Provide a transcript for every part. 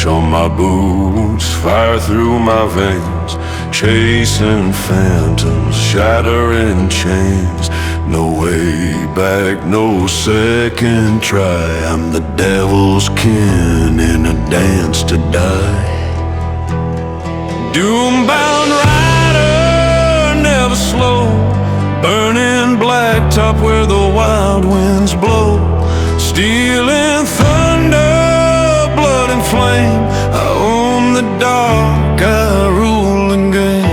ash on my boots, fire through my veins, chasing phantoms, shattering chains. No way back, no second try. I'm the devil's kin in a dance to die. Doom-bound rider, never slow, burning blacktop where the wild winds blow. Stealing thunder, blood and flame. I own the dark, I rule the game.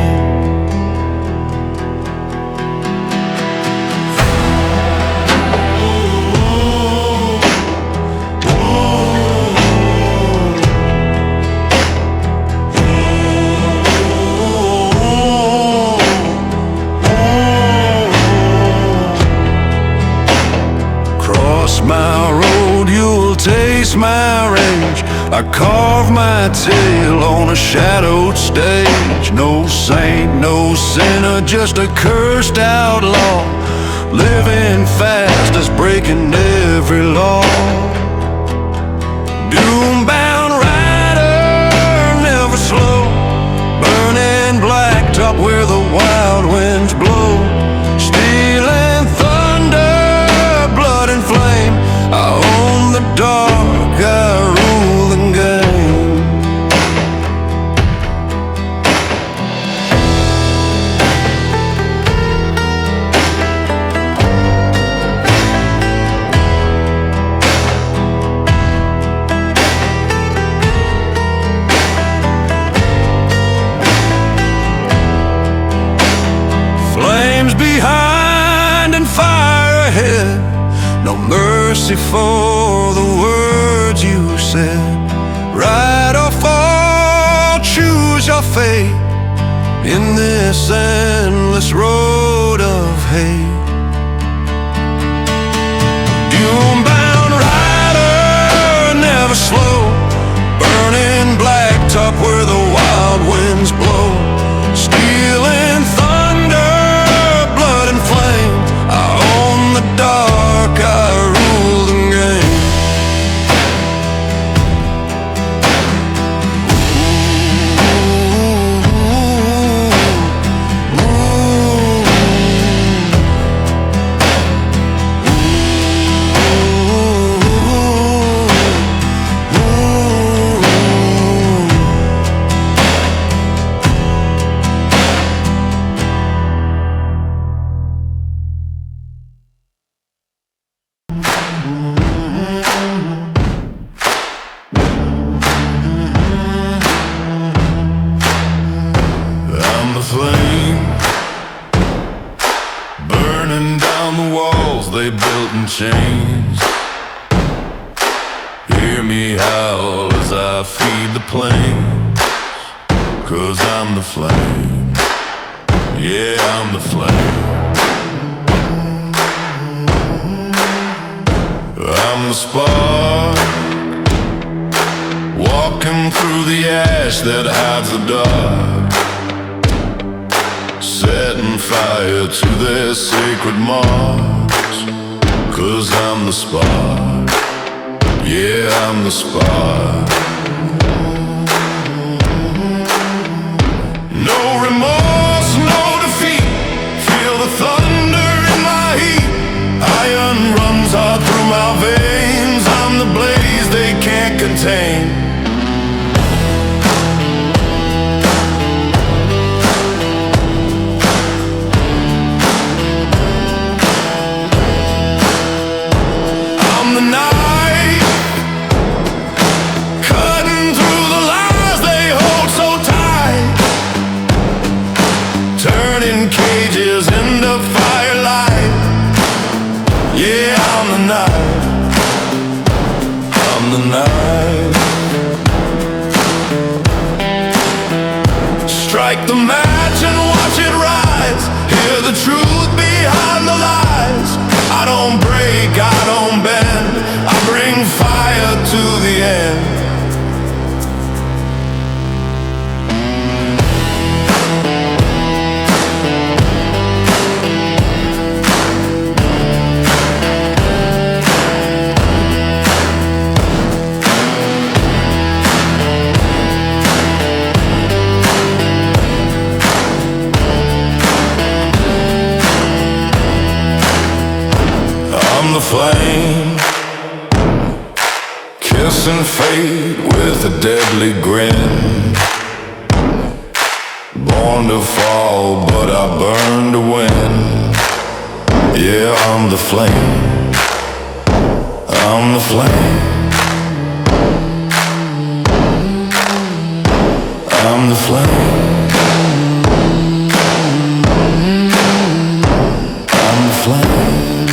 My road, you'll taste my rage. I carve my tale on a shadowed stage. No saint, no sinner, just a cursed outlaw, living fast as breaking every law. Doom-bound rider, never slow, burning blacktop where the wild winds blow. Stealing thunder, blood and flame. I own the dark, I rule the game. Flames behind and fire ahead. No mercy for the words you said. Right or fall, choose your fate in this endless road of hate. Doom-bound rider, never slow, burning blacktop where the wild winds blow. Stealing thunder, blood and flame. I own the dark, I rule the game. They built in chains. Hear me howl as I feed the plains. 'Cause I'm the flame. Yeah, I'm the flame. I'm the spark, walking through the ash that hides the dark, setting fire to their sacred marks. 'Cause I'm the spark, yeah, I'm the spark. No remorse, no defeat, feel the thunder in my heat. Iron runs hard through my veins, I'm the blaze they can't contain. Strike the match and watch it rise. Hear the truth behind the lies. I don't break, I don't bend. I bring fire to the end. fate with a deadly grin. Born to fall, but I burn to win. Yeah, I'm the flame. I'm the flame. I'm the flame. I'm the flame.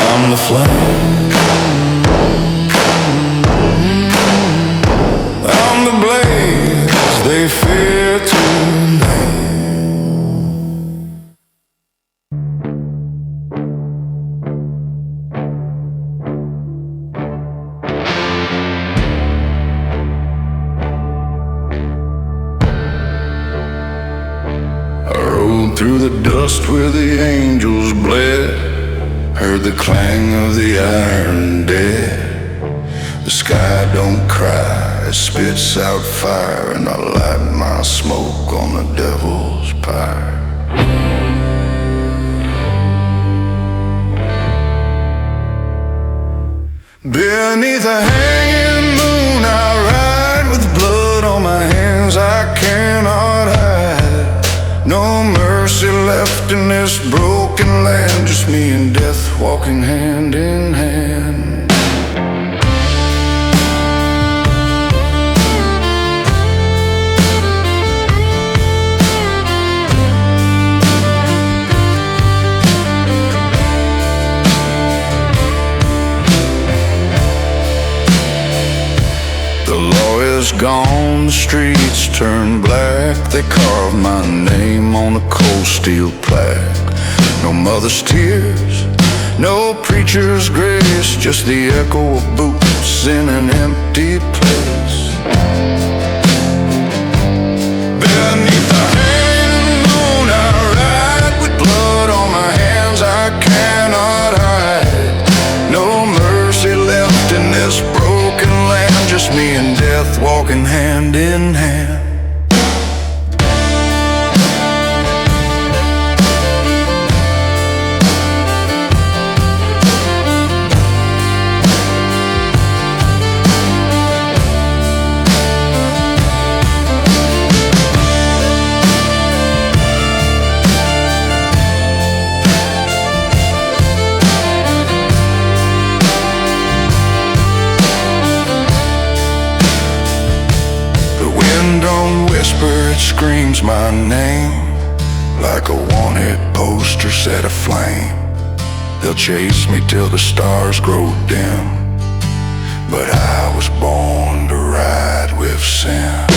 I'm the flame. I'm the blaze they fear to name. Through the dust where the angels bled, heard the clang of the iron dead. The sky don't cry, it spits out fire, and I light my smoke on the devil's pyre. Beneath a hanging moon I ride, with blood on my hands I cannot hide. No mercy left in this broken land, just me and death walking hand in hand. The law is gone, the streets turn black. They carve my name on a cold steel plaque. No mother's tears, no preacher's grace, just the echo of boots in an empty place. Beneath the hanging moon I ride, with blood on my hands I cannot hide. No mercy left in this broken land, just me and death walking hand in hand. It screams my name like a wanted poster set aflame. They'll chase me till the stars grow dim, but I was born to ride with sin.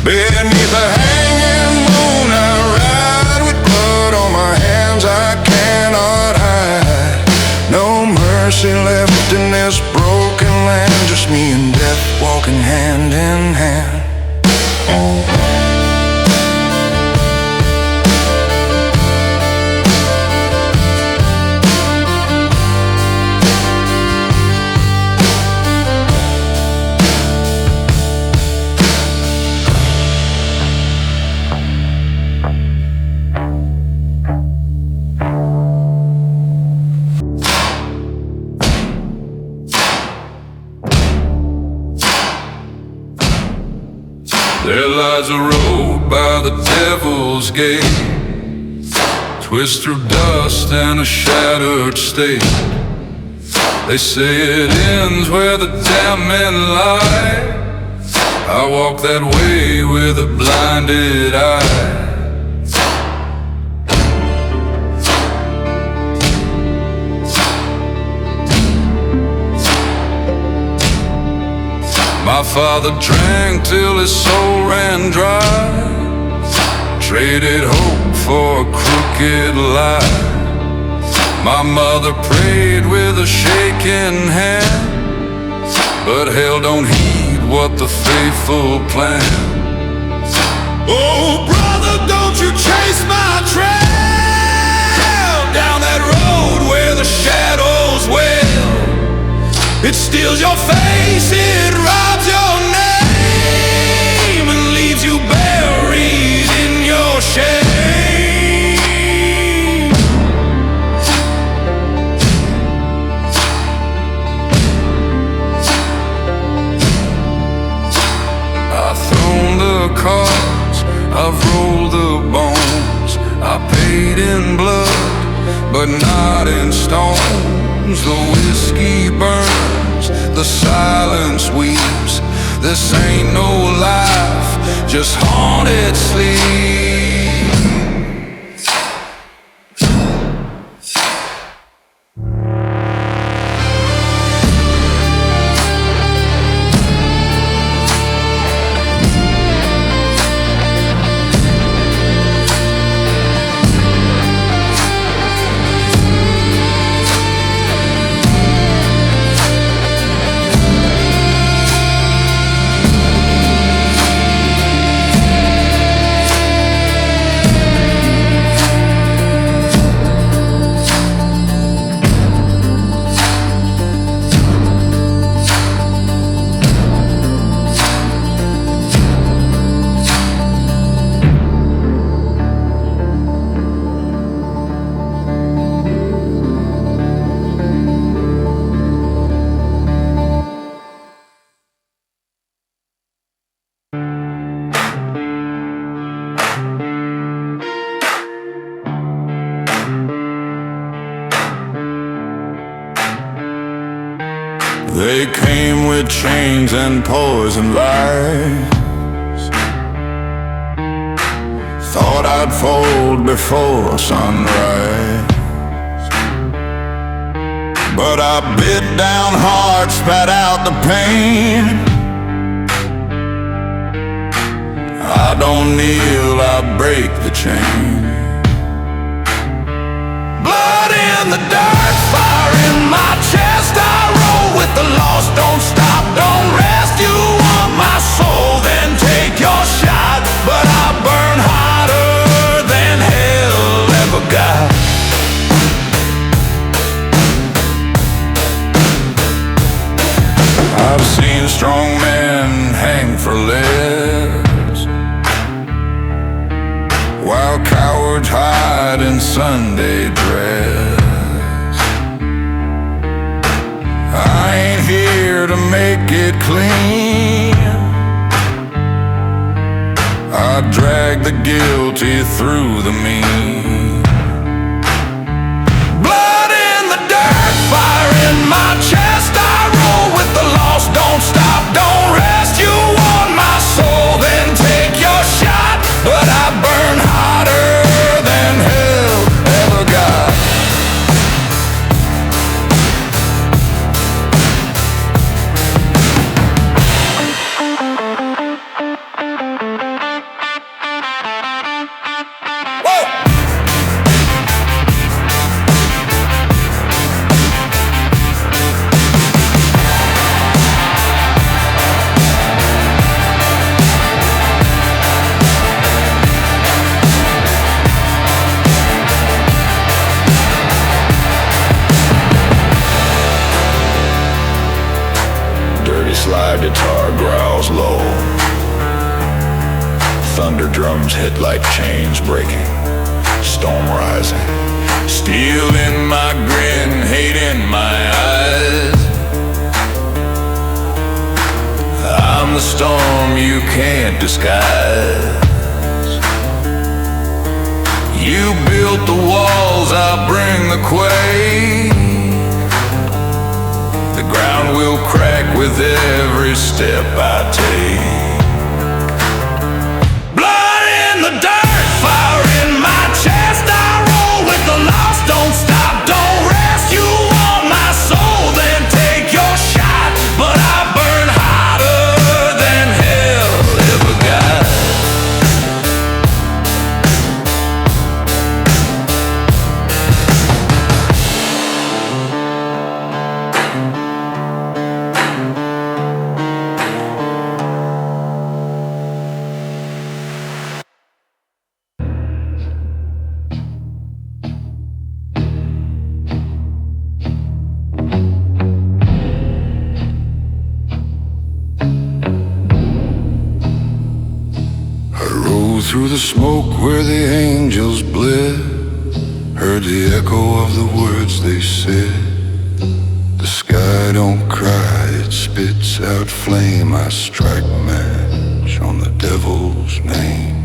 Beneath the hanging moon I ride, with blood on my hands I cannot hide. No mercy left in this broken land, just me and death walking hand in hand. There lies a road by the devil's gate, twists through dust and a shattered state. They say it ends where the damned men lie. I walk that way with a blinded eye. My father drank till his soul ran dry, traded hope for a crooked lie. My mother prayed with a shaking hand, but hell don't heed what the faithful plan. Oh brother, don't you chase my trail down that road where the shadows wail. It steals your face, it robs your name, and leaves you buried in your shame. but not in stones. The whiskey burns, the silence weeps. This ain't no life, just haunted sleep. They came with chains and poison lies. Thought I'd fold before sunrise, but I bit down hard, spat out the pain. I don't kneel, I break the chain. Blood in the dark, fire in my chest. I roll with the lost, don't stop, don't rest. You want my soul, then take your shot. But I burn hotter than hell ever got. I've seen strong men hang for less, while cowards hide in Sunday dress. I ain't here to make it clean. I drag the guilty through the mean. Blood in the dirt, fire in my chest. I roll with the lost, don't stop, don't rest. You want my soul, then take your shot. But I burn hotter than hell ever got. Slide guitar growls low. Thunder drums hit like chains breaking. Storm rising. Steel in my grin, hate in my eyes. I'm the storm you can't disguise. You built the walls, I bring the quake. The ground will crack with every step I take. Blood in the dirt, fire in my chest. I roll with the lost, don't stop, don't rest. You want my soul, then take your shot. But I burn hotter than hell ever got. Through the smoke where the angels bled, heard the echo of the words they said. The sky don't cry, it spits out flame. I strike match on the devil's name.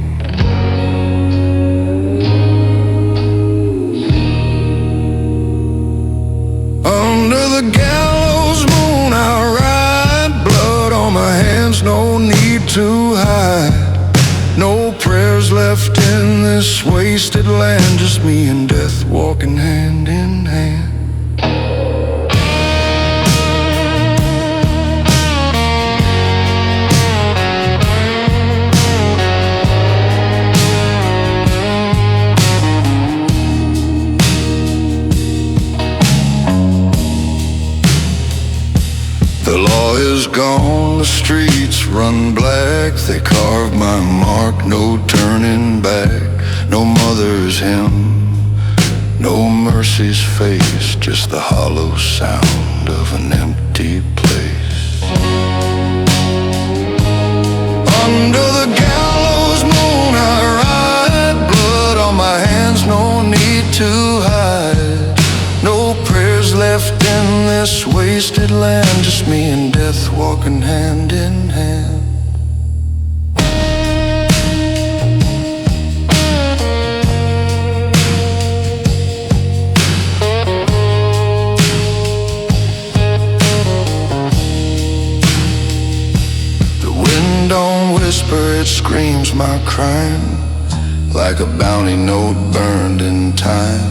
the gallows moon I ride, blood on my hands, no need to hide. No prayers left in this wasted land, just me and death walking hand in hand. The law is gone, the streets run black. They carved my mark, no turning back. No mother's hymn, no mercy's face, just the hollow sound of an empty place. Under the gallows moon I ride, blood on my hands, no need to hide. No prayers left in this wasted land, just me and death walking hand in hand. The wind don't whisper, it screams my crime, like a bounty note burned in time.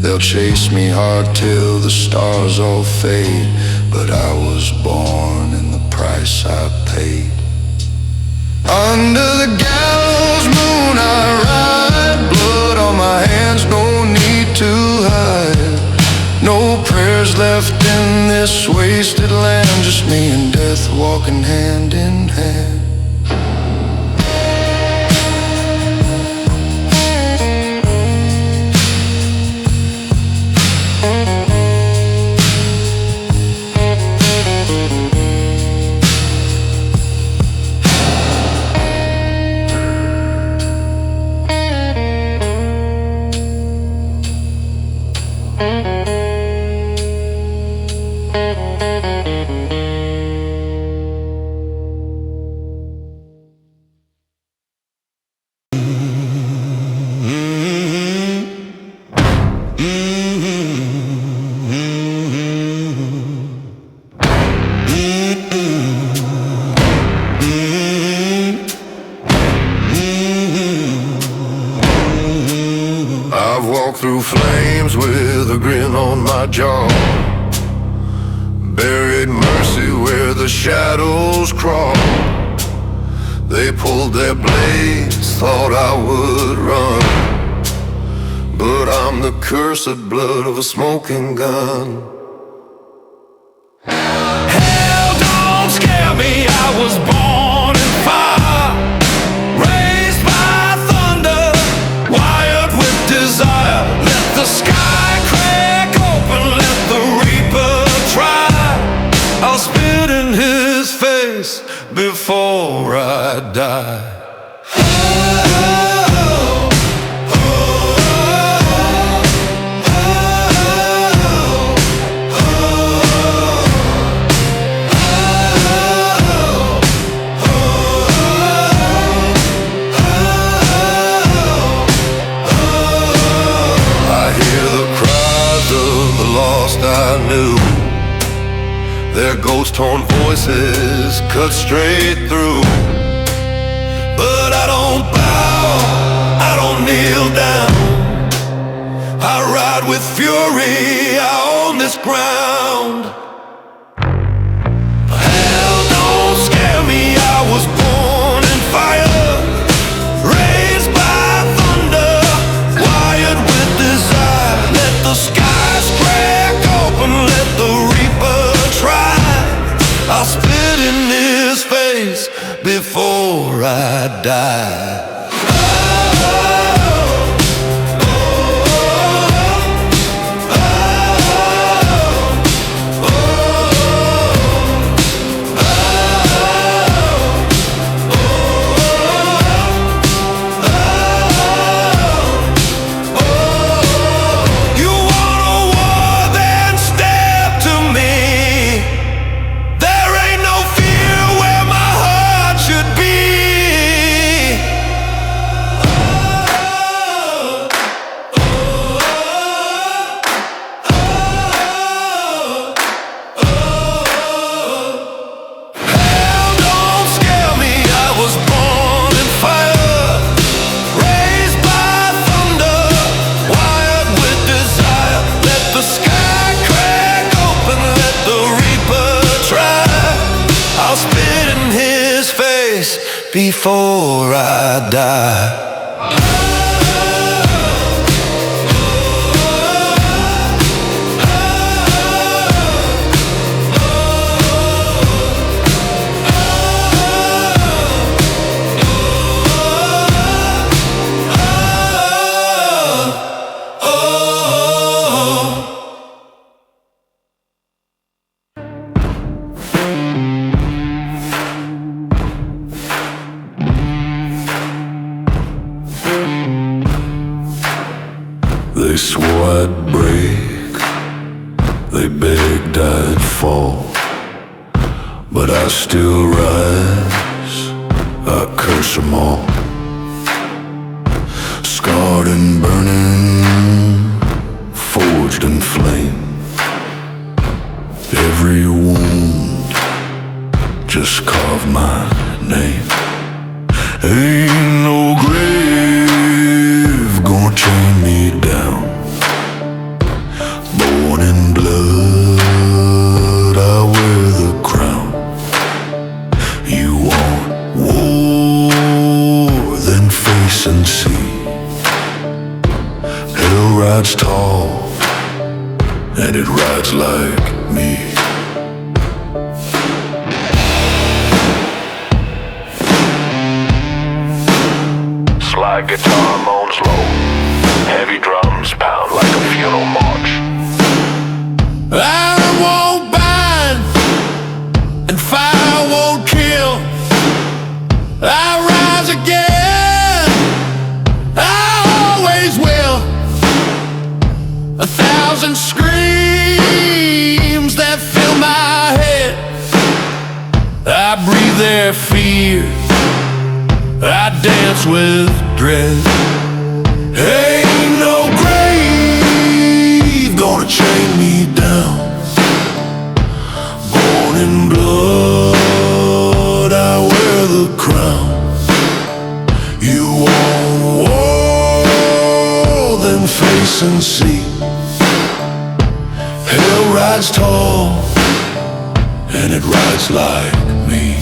They'll chase me hard till the stars all fade, but I was born and the price I paid. Under the gallows moon I ride, blood on my hands, no need to hide. No prayers left in this wasted land, just me and death walking hand in hand. I've walked through flames with a grin on my jaw, buried mercy where the shadows crawl. They pulled their blades, thought I would run, but I'm the cursed blood of a smoking gun. Hell don't scare me, I was born in fire, raised by thunder, wired with desire. Let the sky crack open, let the reaper try. I'll spit in his face before I die. I knew their ghost-torn voices cut straight through, but I don't bow, I don't kneel down. I ride with fury, I own this ground. Hell don't scare me, I was born in fire, raised by thunder, wired with desire. Let the skies crack open, let the reaper try. I'll spit in his face before I die. before I die. They swore I'd break, they begged I'd fall, but I still rise, I curse them all. Scarred and burning, forged in flame, every wound just carved my name. Ain't no grave gonna chain me down. Born in blood, I wear the crown. You want war, then face and see. Hell rides tall, and it rides like me. Slide guitar moans low, heavy drums pound like a funeral march. I won't bind, and fire won't kill. I rise again, I always will. 1,000 screams that fill my head. I breathe their fear, I dance with dread. Ain't no grave gonna chain me down. Born in blood, I wear the crown. You want war, then face and see. Hell rides tall, and it rides like me.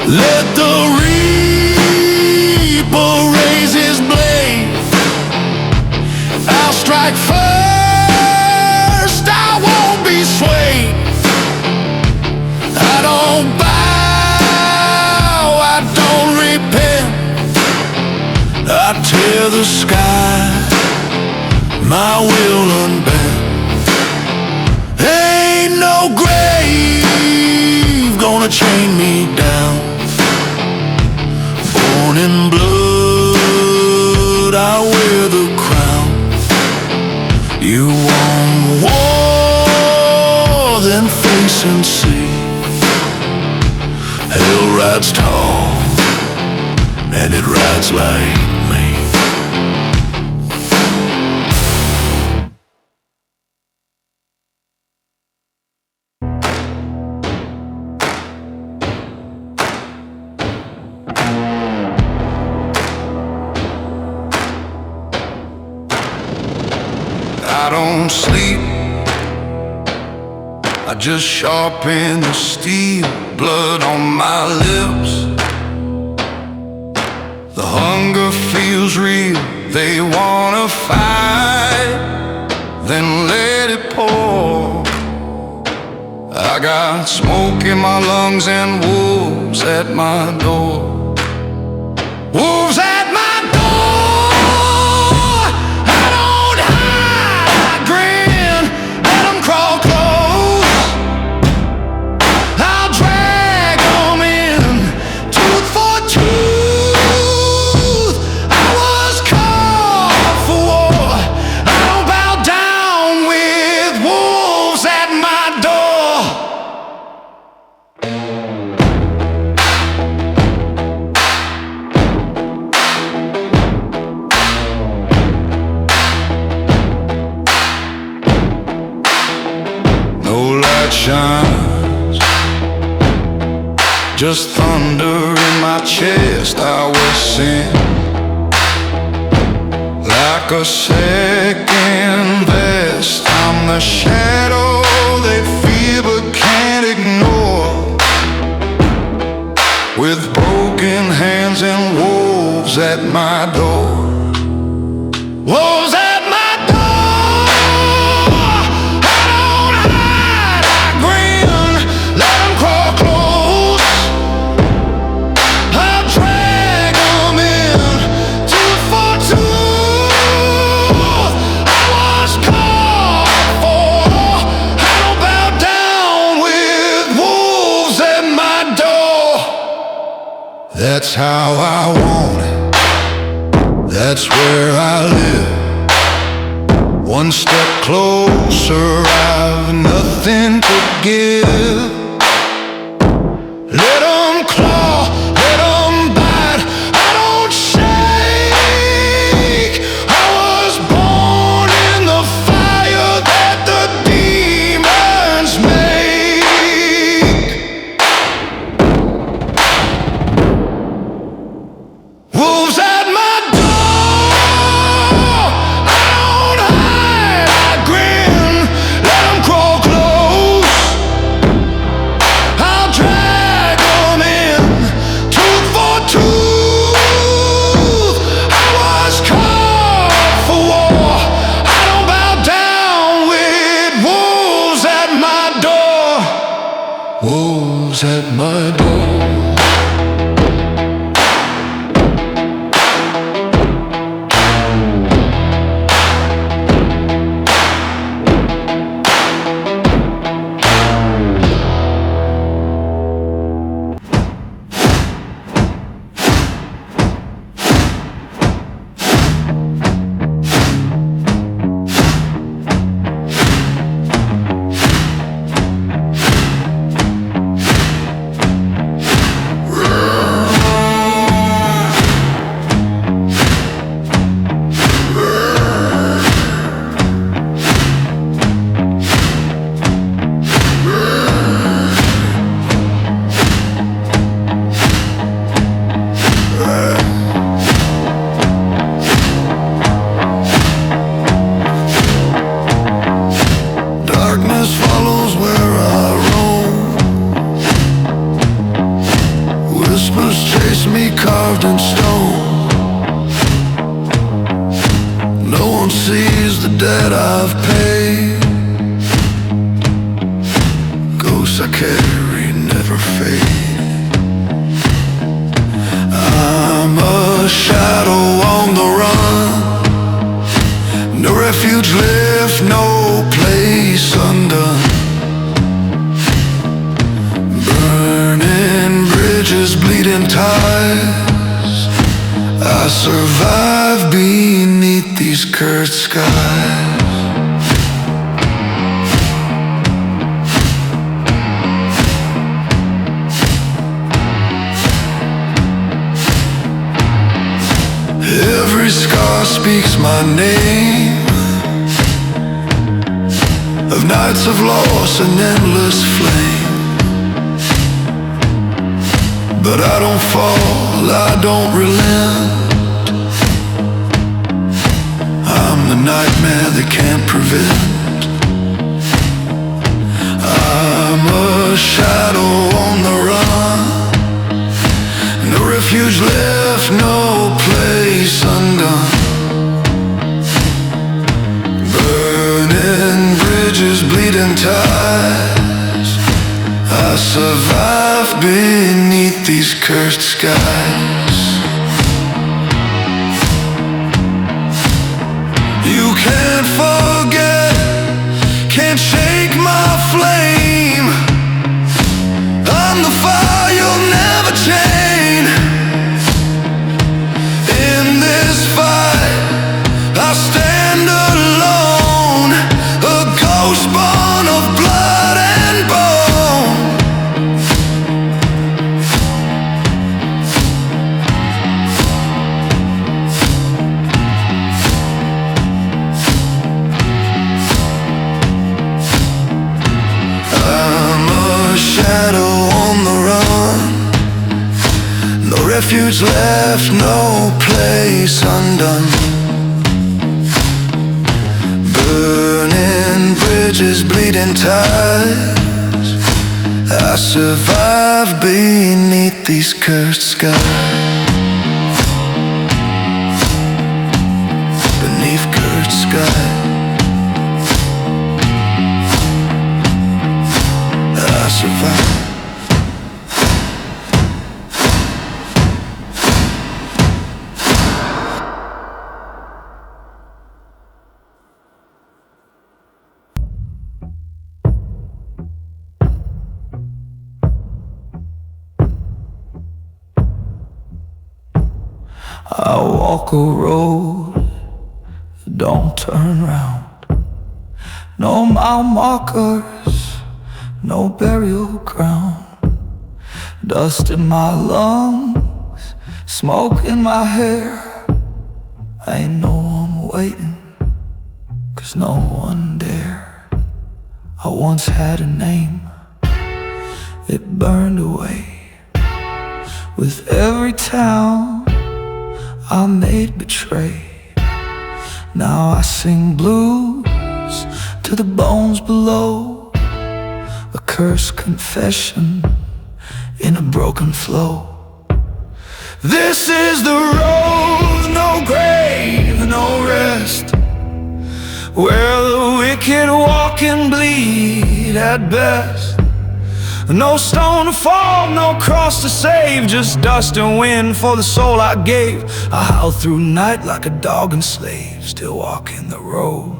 Let the reaper raise his blade. I'll strike first, I won't be swayed. I don't bow, I don't repent. I tear the sky, my will unbent. Ain't no grave gonna chain me down. Born in blood, I wear the crown. You want war, then face and see. Hell rides tall, and it rides like me. I don't sleep, I just sharpen the steel. Blood on my lips, the hunger feels real. They wanna fight, then let it pour. I got smoke in my lungs and wolves at my door. Wolves at my shines, just thunder in my my chest I was sent, like a second best. I'm the shadow they fear but can't ignore, with broken hands and wolves at my door. Wolves at my door. I don't hide, I grin, let them crawl close. I'll drag them in tooth for tooth. I was called for, I don't bow down with wolves at my door. That's how I want it, that's where I live. One step closer, I've nothing to give. Let 'em claw, let 'em bite, I don't shake. I was born in the fire that the demons make. Wolves at my door. I don't hide, I grin, let 'em crawl close. I'll drag 'em in tooth for tooth. I was called for war, I don't bow down with wolves at my door. Wolves at my door. Darkness follows where I roam. Whispers chase me carved in stone. No one sees the debt I've paid. Ghosts I carry never fade. I'm a shadow on the run. No refuge left, no place undone. Burning bridges, bleeding ties. I survive beneath these cursed skies. Every scar speaks my name, of nights of loss and endless flame. But I don't fall, I don't relent. I'm the nightmare they can't prevent. I'm a shadow on the run. No refuge left, no place undone. Burning bridges, bleeding ties. I survive beneath these cursed skies. You can't forget, can't shake my flame. I'm the fire you'll never chain. In this fight, I stand alone, a ghost born of blood and bone. refuge left, no place undone. Burning bridges, bleeding ties, I survive beneath these cursed skies. Beneath cursed skies, I survive. I walk a road, don't turn round. No mile markers, no burial ground. Dust in my lungs, smoke in my hair. I know I'm waiting, 'cause no one dare. I once had a name, it burned away. With every town I made betray. Now I sing blues to the bones below, a cursed confession in a broken flow. This is the road, no grave, no rest, where the wicked walk and bleed at best. No stone to fall, no cross to save, just dust and wind for the soul I gave. I howl through night like a dog and slave, still walking the road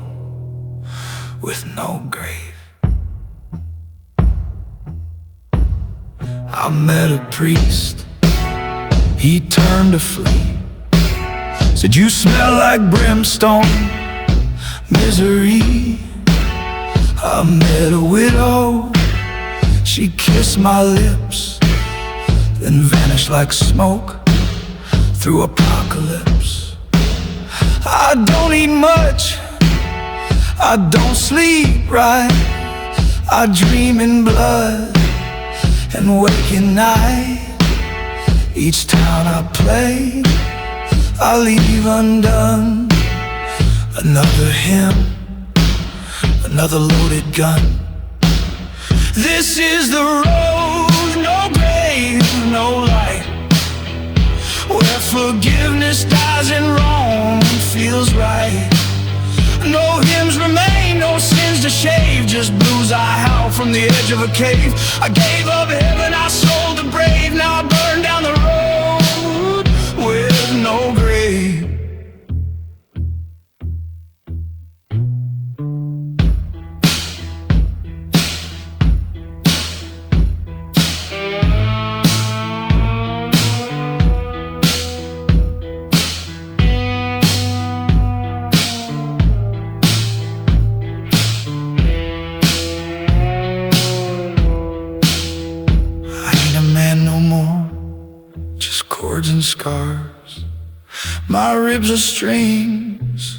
with no grave. I met a priest, he turned to flee. Said, you smell like brimstone, misery. I met a widow, she kissed my lips, then vanished like smoke through apocalypse. I don't eat much, I don't sleep right, I dream in blood and wake at night. Each town I play, I leave undone. Another hymn, another loaded gun. This is the road, no grave, no light, where forgiveness dies and wrong feels right. No hymns remain, no sins to shave, just blues I howl from the edge of a cave. I gave up heaven, I sold the brave, now I burn down the road with no grave. And scars, my ribs are strings,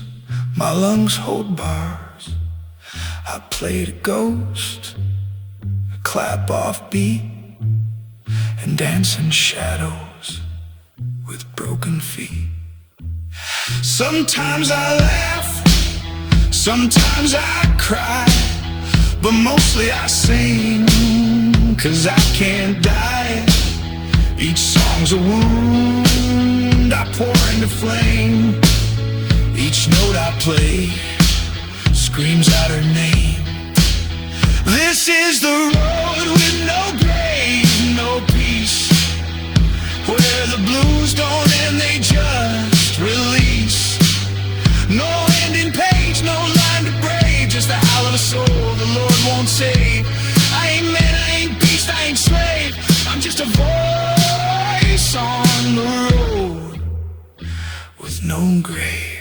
my lungs hold bars. I played a ghost, a clap off beat, and dance in shadows with broken feet. Sometimes I laugh, sometimes I cry, but mostly I sing, 'cause I can't die. Each song's a wound I pour into flame. Each note I play screams out her name. This is the road with no grave, no peace, where the blues don't end, they just release. No ending page, no line to brave, just the howl of a soul the Lord won't save. I ain't man, I ain't beast, I ain't slave, I'm just a voice on the road with no grave.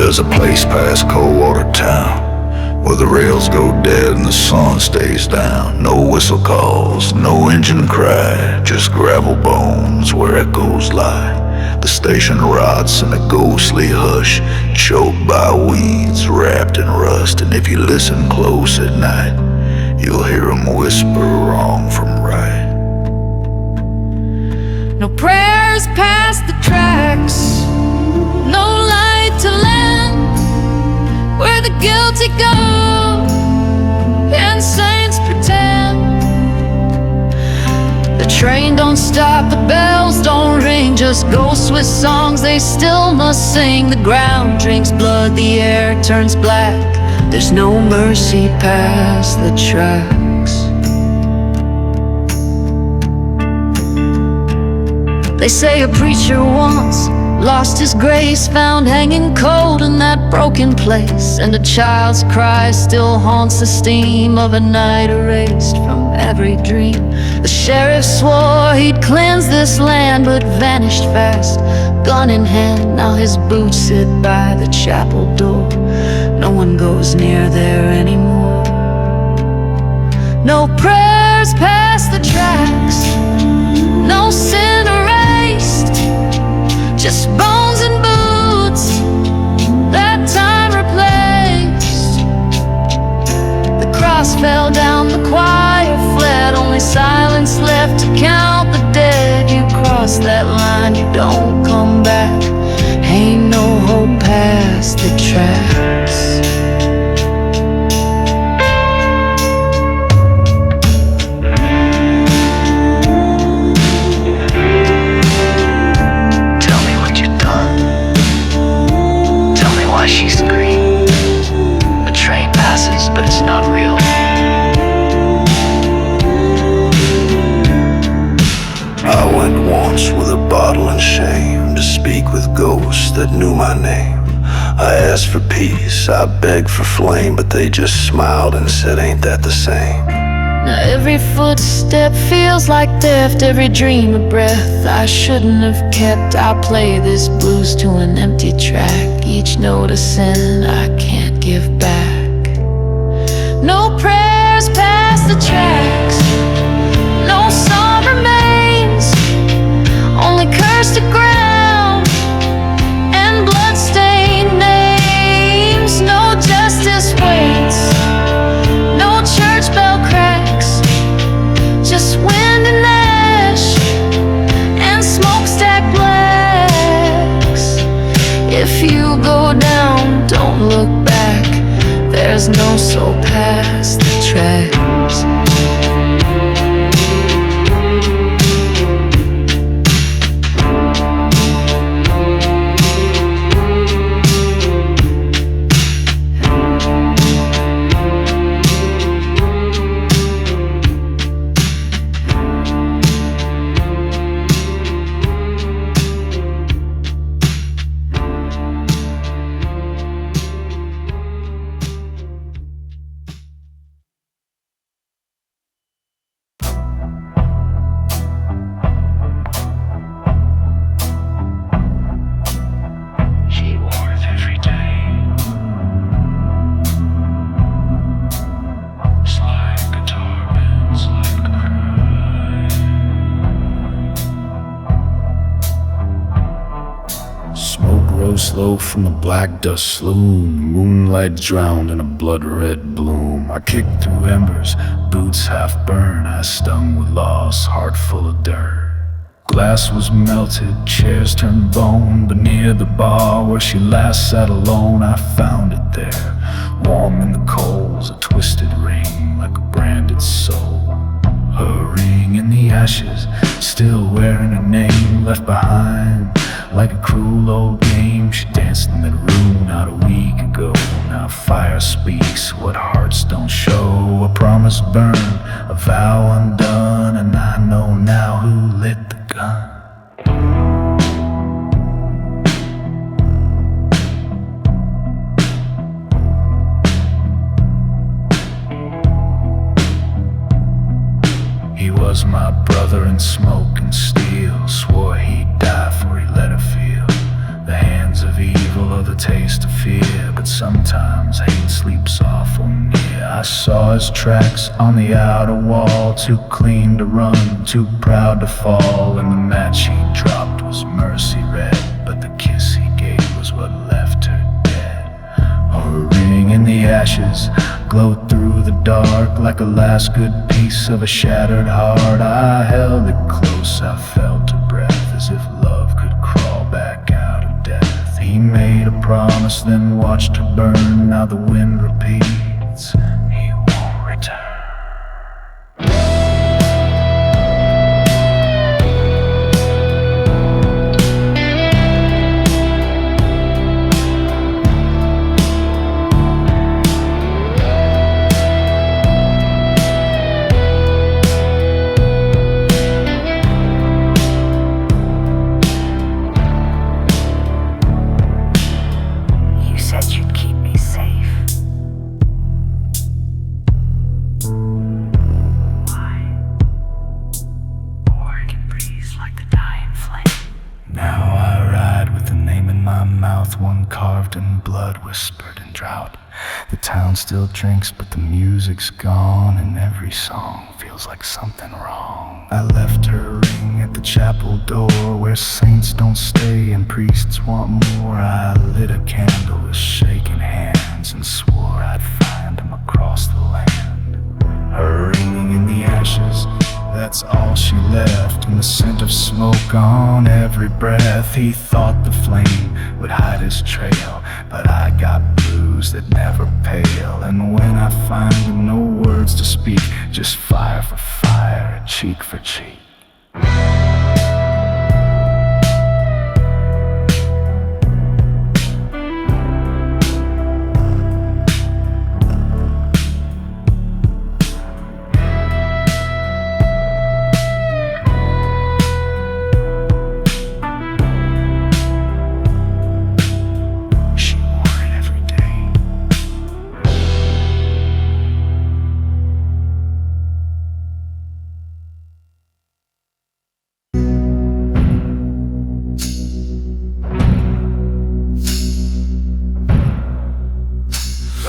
There's a place past Coldwater Town where the rails go dead and the sun stays down. No whistle calls, no engine cry, just gravel bones where echoes lie. The station rots in a ghostly hush, choked by weeds, wrapped in rust. And if you listen close at night, you'll hear 'em whisper wrong from right. No prayers past the tracks, no light to land, where the guilty go and saints pretend. The train don't stop, the bells don't ring, just ghosts with songs they still must sing. The ground drinks blood, the air turns black, there's no mercy past the tracks. They say a preacher once lost his grace, found hanging cold in that broken place, and a child's cry still haunts the steam of a night erased from every dream. The sheriff swore he'd cleanse this land, but vanished fast, gun in hand. Now his boots sit by the chapel door, no one goes near there anymore. No prayers past the tracks, no sin erased, just bones and boots that time replaced. The cross fell down, the choir fled, only silence left to count the dead. You cross that line, you don't come back, ain't no hope past the tracks. She screamed. A train passes, but it's not real. I went once with a bottle and shame to speak with ghosts that knew my name. I asked for peace, I begged for flame, but they just smiled and said, ain't that the same? Now every footstep feels like theft, every dream a breath I shouldn't have kept. I play this blues to an empty track, each note a sin I can't give back. No prayers past the tracks, no song remains, only cursed ground and blood-stained names. No justice waits, no church bell cracks, just wind and ash and smokestack blacks. If you go down, don't look back, there's no soul past the tracks. Slow from a black dust slume, moonlight drowned in a blood-red bloom. I kicked through embers, boots half burned, I stung with loss, heart full of dirt. Glass was melted, chairs turned bone, but near the bar where she last sat alone, I found it there, warm in the coals, a twisted ring like a branded soul. Her ring in the ashes, still wearing her name, left behind like a cruel old game. She danced in that room not a week ago. Now fire speaks what hearts don't show. A promise burned, a vow undone, and I know now who lit the gun. He was my brother in smoke and steel, swore he'd die for he let her feel the hands of evil or the taste of fear. grounds, hate sleeps awful near. I saw his tracks on the outer wall, too clean to run, too proud to fall. And the match he dropped was mercy red, but the kiss he gave was what left her dead. A ring in the ashes glowed through the dark like a last good piece of a shattered heart. I held it close, I felt her breath, as if love could crawl back out of death. He made a promise, then watched her burn. Now the wind repeats, he won't return. One carved in blood, whispered in drought. The town still drinks, but the music's gone, and every song feels like something wrong. I left her ring at the chapel door, where saints don't stay and priests want more. I lit a candle with shaking hands and swore I'd find him across the land. Her ringing in the ashes, that's all she left, and the scent of smoke on every breath. He thought the flame would hide his trail, but I got blues that never pale. And when I find him, no words to speak, just fire for fire, cheek for cheek.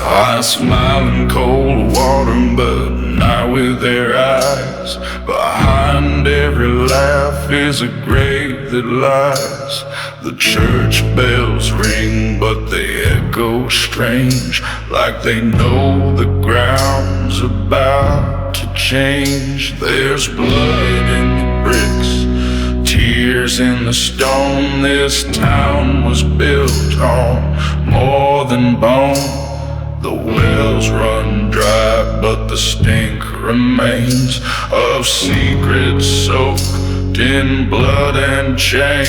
I smile in cold water, but not with their eyes. Behind every laugh is a grave that lies. The church bells ring, but they echo strange, like they know the ground's about to change. There's blood in the bricks, tears in the stone. This town was built on more than bone. The wells run dry, but the stink remains of secrets soaked in blood and chain.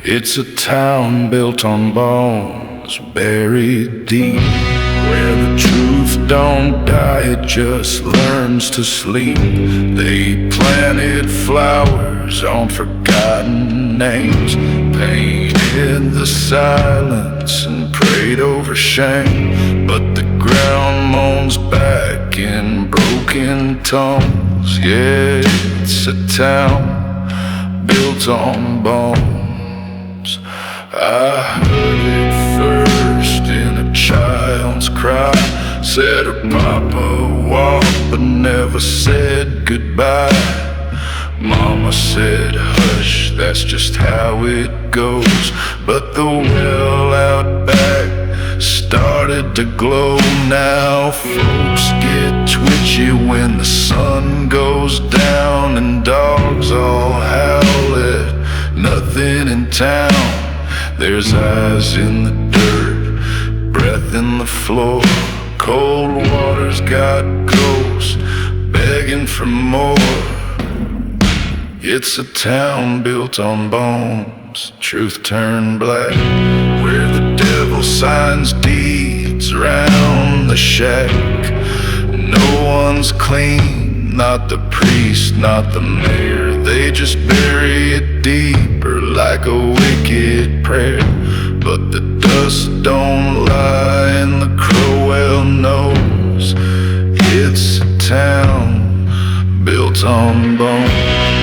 It's a town built on bones, buried deep, where the truth don't die, it just learns to sleep. They planted flowers on forgotten names, painted the silence and prayed over shame. But the ground moans back in broken tones. Yeah, it's a town built on bones. I heard it first in a child's cry. Said her papa walked but never said goodbye. Mama said hush, that's just how it goes. But the well out back started to glow. Now folks get twitchy when the sun goes down, and dogs all howl at nothing in town. There's eyes in the dirt, breath in the floor. Cold water's got ghosts begging for more. It's a town built on bones, truth turned black, where the devil signs deeds around the shack. No one's clean, not the priest, not the mayor. They just bury it deeper like a wicked prayer. But the dust don't lie and the crow well knows. It's a town built on bones.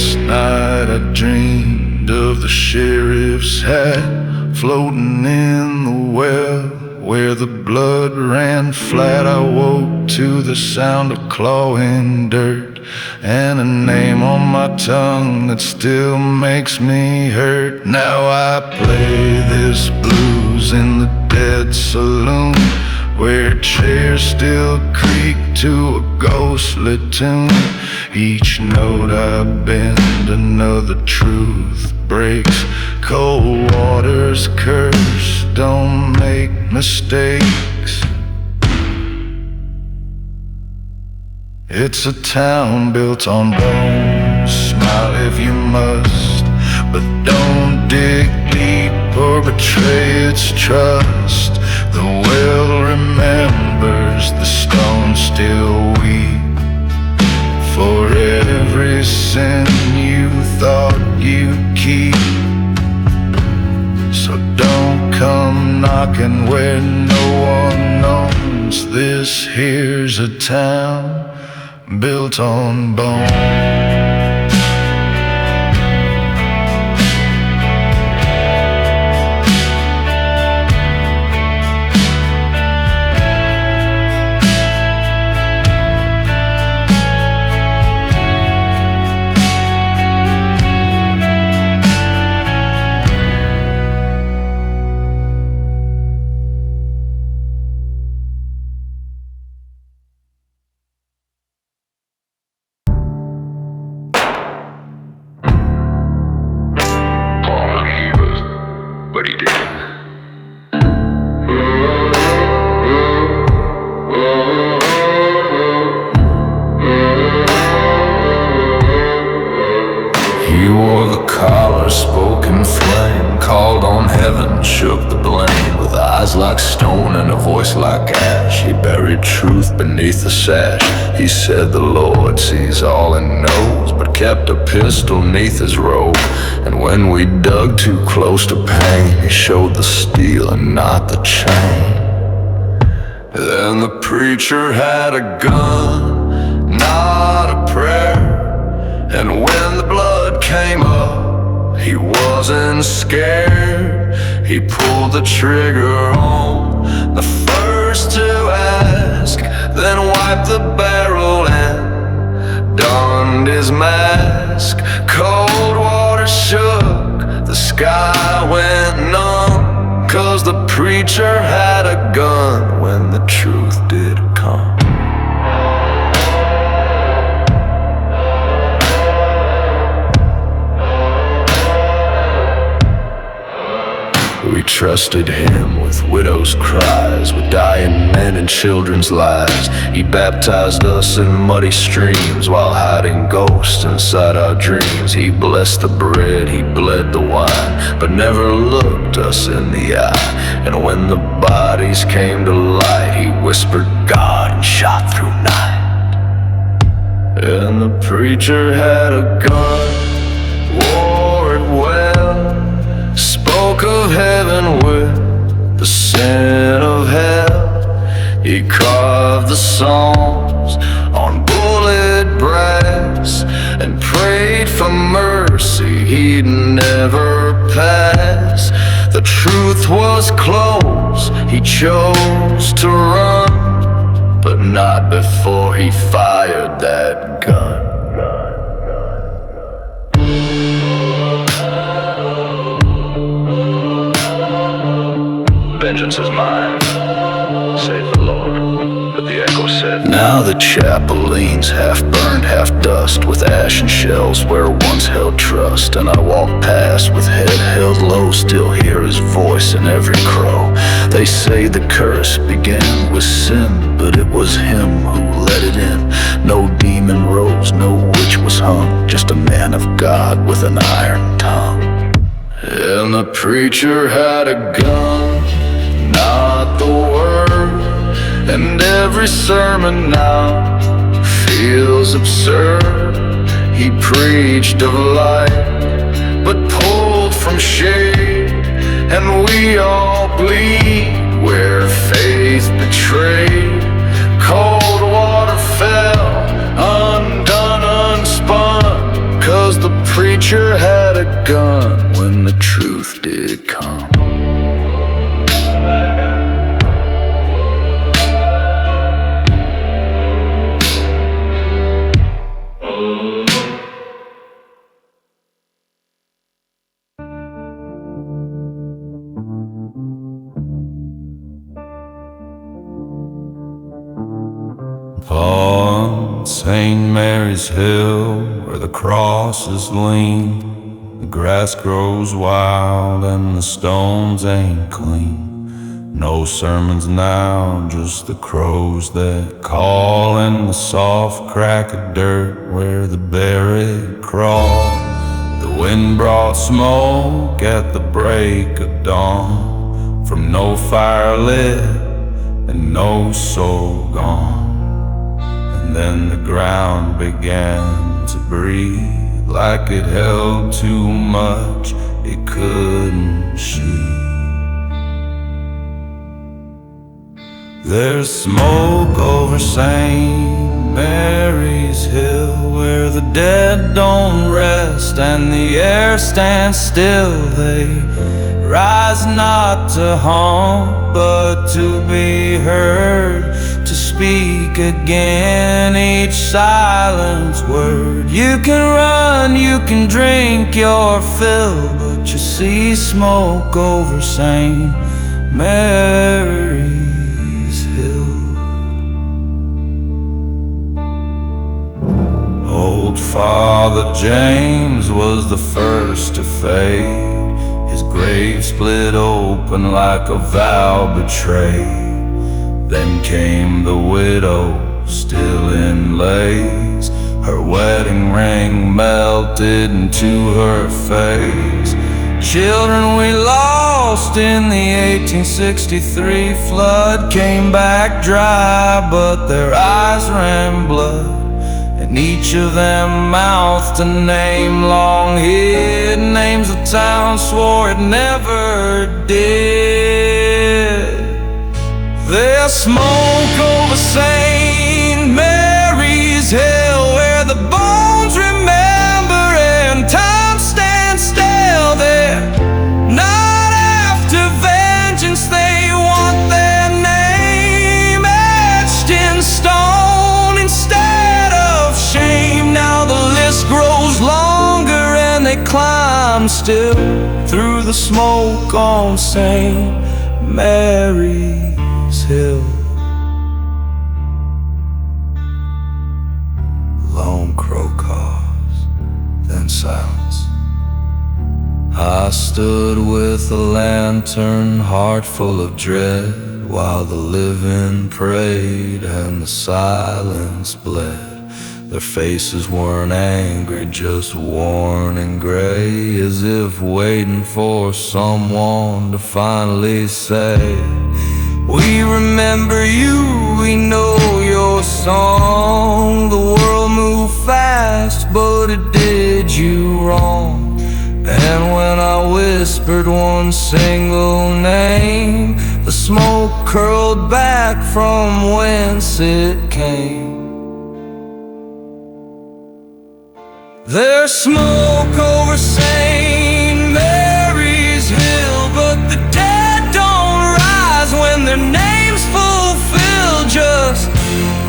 Last night I dreamed of the sheriff's hat floating in the well where the blood ran flat. I woke to the sound of clawing dirt and a name on my tongue that still makes me hurt. Now I play this blues in the dead saloon where chairs still creak to a ghostly tune. Each note I bend, another truth breaks. Cold water's curse, don't make mistakes. It's a town built on bones. Smile if you must, but don't dig deep or betray its trust. The well remembers, the stone still weep for every sin you thought you'd keep. So don't come knocking where no one knows. This here's a town built on bone. But he did. He wore the collar, spoke in flame, called on heaven, shook the blame. With eyes like stone and a voice like ash, he buried truth beneath the sash. He said the Lord sees all and knows, but kept a pistol neath his robe. And when we dug too close to pain, he showed the steel and not the chain. Then the preacher had a gun, not a prayer. And when the blood came up, he wasn't scared. He pulled the trigger on the first to ask, then wiped the barrel and donned his mask. Cold water shook, the sky went numb, 'cause the preacher had a gun when the truth did come. We trusted him with widows' cries, with dying men and children's lives. He baptized us in muddy streams while hiding ghosts inside our dreams. He blessed the bread, he bled the wine, but never looked us in the eye. And when the bodies came to light, he whispered God and shot through night. And the preacher had a gun, wore it well, spoke of heaven with the sin of hell. He carved the Psalms on bullet brass and prayed for mercy he'd never pass. The truth was close, he chose to run, but not before he fired that gun. Vengeance is mine, save the Lord. But the echo said, now the chapel leans half burned, half dust, with ash and shells where once held trust. And I walk past with head held low, still hear his voice in every crow. They say the curse began with sin, but it was him who let it in. No demon rose, no witch was hung, just a man of God with an iron tongue. And the preacher had a gun, not the word. And every sermon now feels absurd. He preached of light, but pulled from shade. And we all bleed where faith betrayed. Cold water fell, undone, unspun, 'cause the preacher had a gun when the truth did come. On St. Mary's Hill, where the crosses lean, the grass grows wild and the stones ain't clean. No sermons now, just the crows that call and the soft crack of dirt where the buried crawl. The wind brought smoke at the break of dawn, from no fire lit and no soul gone. And then the ground began to breathe like it held too much it couldn't sheathe. There's smoke over St. Mary's Hill, where the dead don't rest and the air stands still. They rise not to haunt, but to be heard, to speak again each silent word. You can run, you can drink your fill, but you see smoke over St. Mary's Hill. Old Father James was the first to fade, his grave split open like a vow betrayed. Then came the widow, still in lace, her wedding ring melted into her face. Children we lost in the 1863 flood came back dry, but their eyes ran blood. And each of them mouthed a name long hid, names of towns swore it never did. There's smoke over St. Mary's Hill, where the bones remember and time stands still. They're not after vengeance, they want their name etched in stone instead of shame. Now the list grows longer and they climb still through the smoke on St. Mary's Hill. Lone crow caws, then silence. I stood with a lantern, heart full of dread, while the living prayed and the silence bled. Their faces weren't angry, just worn and gray, as if waiting for someone to finally say, we remember you, we know your song. The world moved fast, but it did you wrong. And when I whispered one single name, the smoke curled back from whence it came. There's smoke over St. Mary's Hill, but the dead don't rise when their names fulfill. Just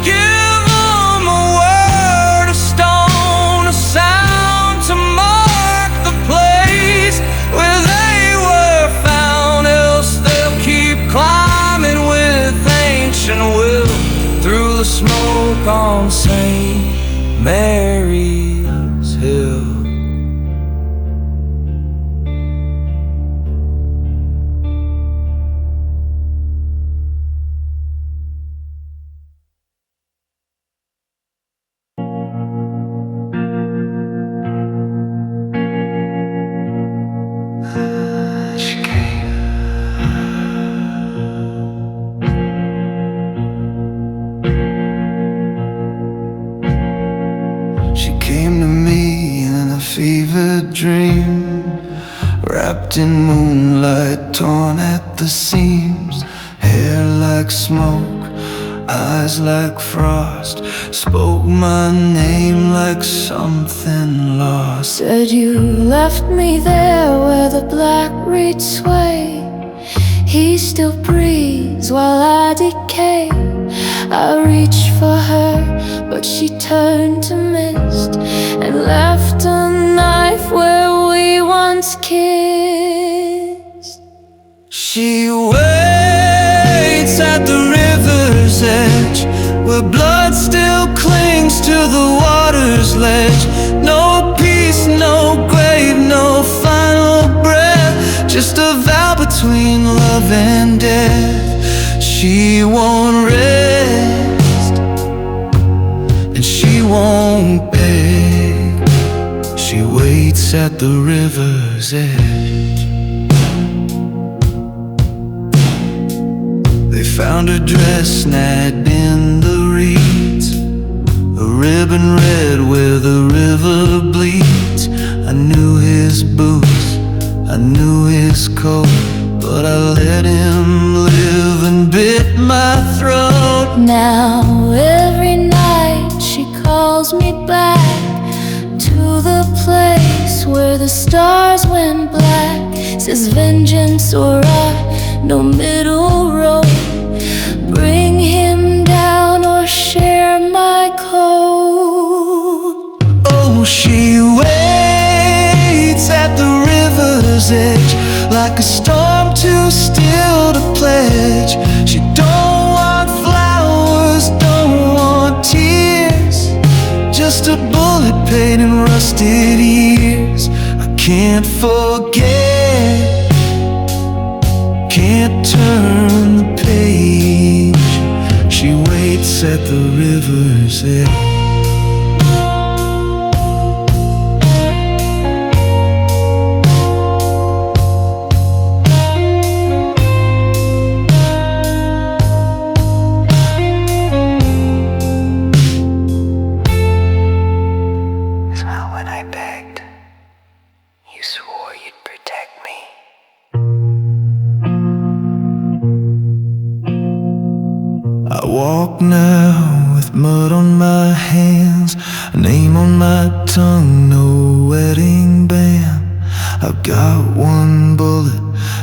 give them a word, a stone, a sound to mark the place where they were found. Else they'll keep climbing with ancient will through the smoke on St. Mary's Hill. She came to me in a fevered dream, wrapped in moonlight, torn at the seams, hair like smoke, eyes like frost, spoke my name like something lost. Said you left me there where the black reeds sway. He still breathes while I decay. I reached for her, but she turned to mist and left a knife where we once kissed. She waits at the river's edge, where blood still clings to the water's ledge. No peace, no grave, no final breath, just a vow between love and death. She won't rest, and she won't beg. She waits at the river's edge. They found her dress snagged in the reeds, a ribbon red where the river bleeds. I knew his boots, I knew his coat, but I let him live and bit my throat. Now every night she calls me back to the place where the stars went black. Says vengeance or art, no middle road. Bring him down or share my code. Oh, she waits at the river's edge, like a storm too still to pledge. She don't want flowers, don't want tears, just a bullet paid in rusted years. I can't forget, can't turn the page. She waits at the river's edge. I walk now with mud on my hands, a name on my tongue, no wedding band. I've got one bullet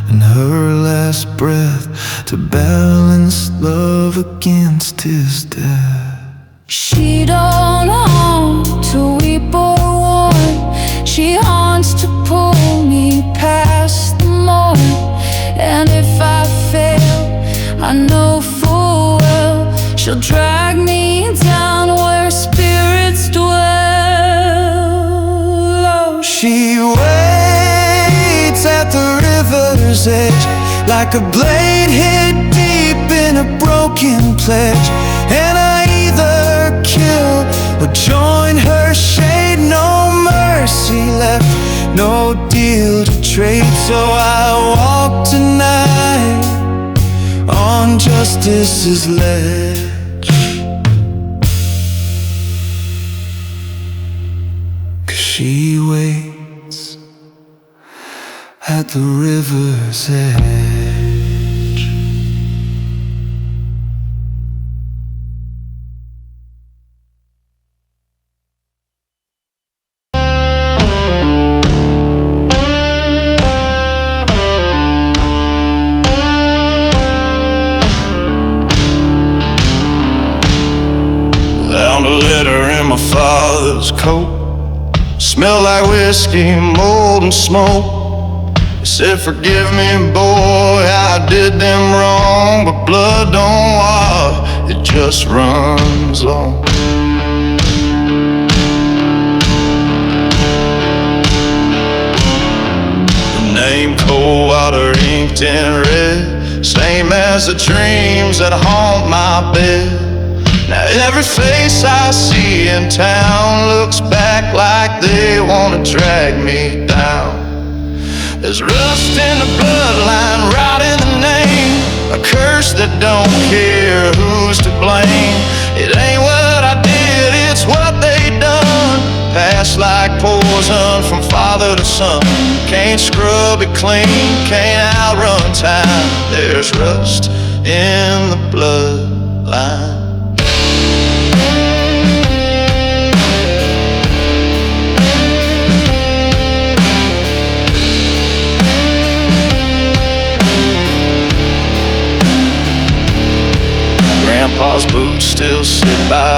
and her last breath to balance love against his death. She don't haunt to weep or warn. She haunts to pull me past the morn. And if I fail, I know full well she'll drag me down where spirits dwell. Oh, she waits at the river's edge, like a blade hit deep in a broken pledge. And I either kill or join her shade. No mercy left, no deal to trade. So I walk tonight on justice's ledge. She waits at the river's edge. Found a letter in my father's coat. Smelled like whiskey, mold and smoke. He said, forgive me, boy, I did them wrong. But blood don't wash, it just runs long. The name Coldwater inked in red, same as the dreams that haunt my bed. Now every face I see in town looks back like they wanna drag me down. There's rust in the bloodline, right in the name, a curse that don't care who's to blame. It ain't what I did, it's what they done. Passed like poison from father to son. Can't scrub it clean, can't outrun time. There's rust in the bloodline.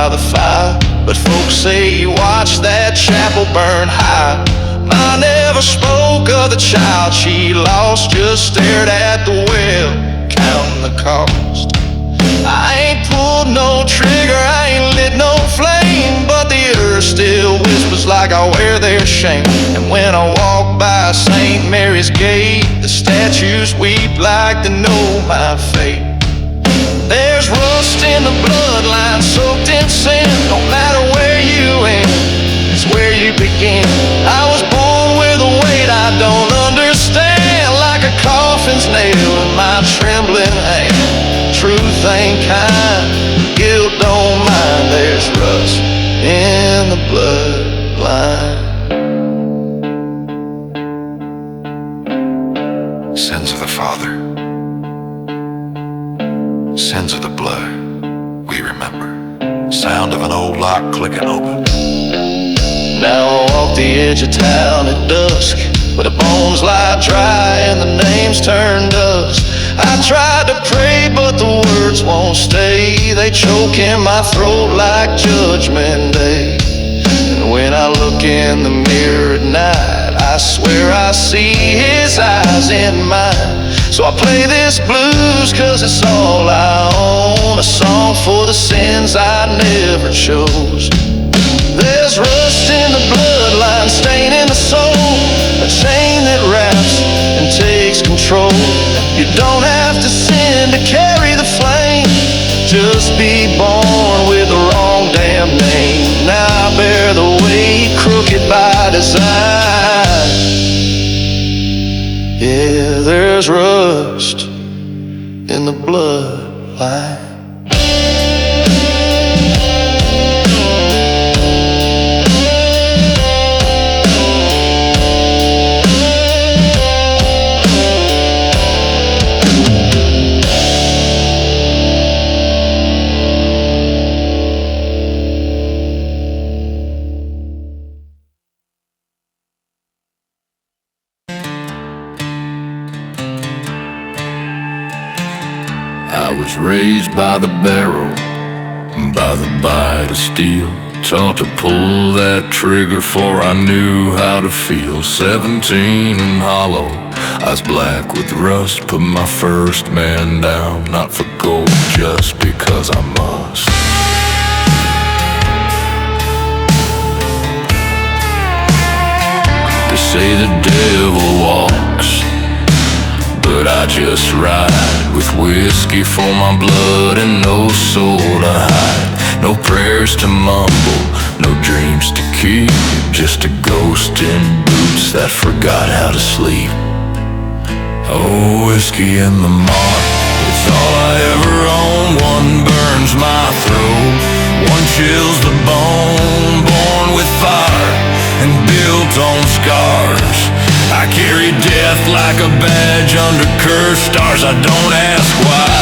by the fire, but folks say you watched that chapel burn high. Ma never spoke of the child she lost, just stared at the well, counting the cost. I ain't pulled no trigger, I ain't lit no flame, but the earth still whispers like I wear their shame. And when I walk by St. Mary's gate, the statues weep like they know my fate. There's rust in the bloodline, soaked in sin. No matter where you end, it's where you begin. I was born with a weight I don't understand, like a coffin's nail in my trembling hand. Truth ain't kind, guilt don't mind. There's rust in the bloodline. Sins of the Father, sins of the blood, we remember. Sound of an old lock clicking open. Now I walk the edge of town at dusk, where the bones lie dry and the names turn dust. I tried to pray, but the words won't stay. They choke in my throat like Judgment Day. And when I look in the mirror at night, I swear I see his eyes in mine. So I play this blues cause it's all I own, a song for the sins I never chose. There's rust in the bloodline, stain in the soul, a chain that wraps and takes control. You don't have to sin to carry the flame, just be born with the wrong damn name. Now I bear the weight, crooked by design. Yeah, there's rust in the bloodline. I was raised by the barrel, by the bite of steel, taught to pull that trigger for I knew how to feel. 17 and hollow, eyes black with rust, put my first man down, not for gold, just because I must. They say the devil walks, but I just ride with whiskey for my blood and no soul to hide. No prayers to mumble, no dreams to keep, just a ghost in boots that forgot how to sleep. Oh, whiskey in the mark, it's all I ever own. One burns my throat, one chills the bone. Born with fire and built on scars, I carry death like a badge under cursed stars. I don't ask why,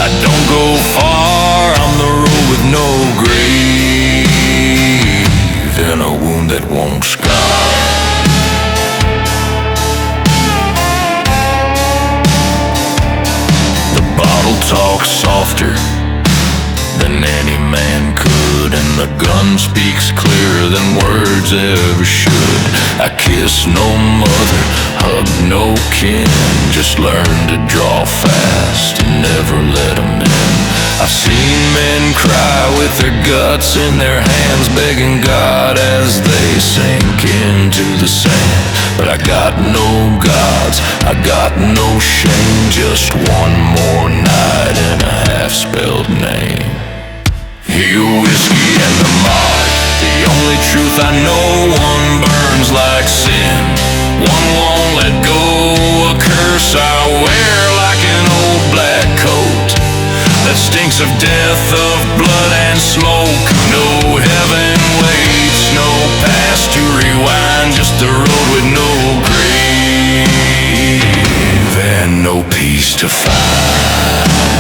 I don't go far. I'm the road with no grave and a wound that won't scar. The bottle talks softer than any man could, and the gun speaks clearer than words ever should. I kiss no mother, hug no kin, just learn to draw fast and never let them in. I've seen men cry with their guts in their hands, begging God as they sink into the sand. But I got no gods, I got no shame, just one more night and a half-spelled name. Here, whiskey and the mark, the only truth I know. One burns like sin, one won't let go. A curse I wear like an old black coat that stinks of death, of blood and smoke. No heaven waits, no past to rewind, just a road with no grave and no peace to find.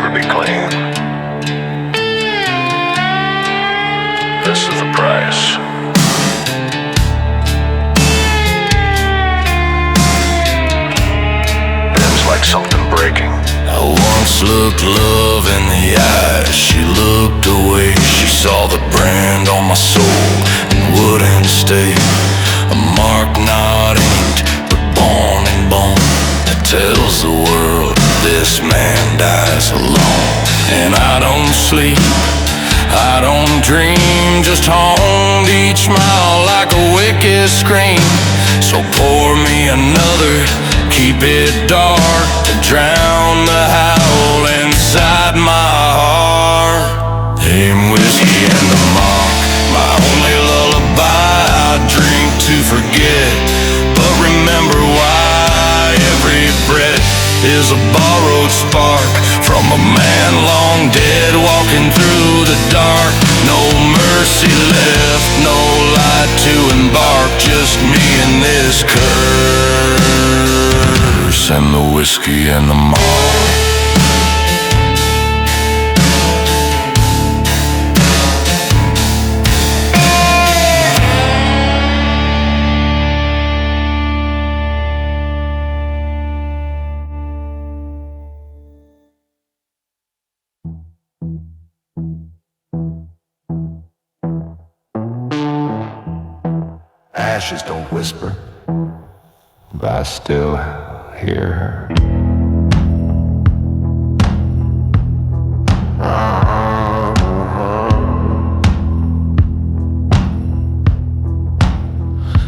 Be clean. This is the price. looked love in the eyes. She looked away. She saw the brand on my soul and wouldn't stay. A mark not inked, but born in bone, that tells the world this man dies alone. And I don't sleep, I don't dream, just haunt each mile like a wicked scream. So pour me another, keep it dark, to drown the howl inside my heart. Aim whiskey and the mark, my only lullaby. I drink to forget, but remember why. Every breath is a borrowed spark from a man long dead, walking through the dark. No mercy left, no light to embark, just me and this curse, and the whiskey and the mark. Ashes don't whisper, but I still hear her.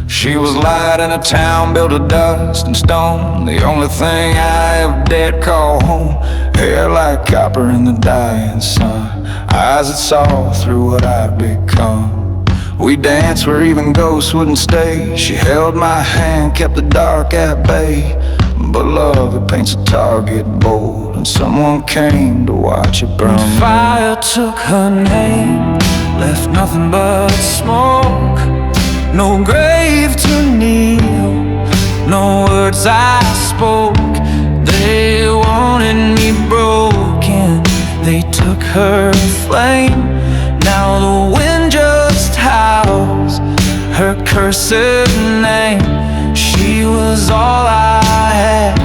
She was light in a town built of dust and stone, the only thing I ever dared call home. Hair like copper in the dying sun, eyes that saw through what I'd become. We danced where even ghosts wouldn't stay. She held my hand, kept the dark at bay. But love, it paints a target bold, and someone came to watch it burn. When fire took her name, left nothing but smoke. No grave to kneel, no words I spoke. They wanted me broken, they took her flame. Now the wind just howls her cursed name. She was all I had,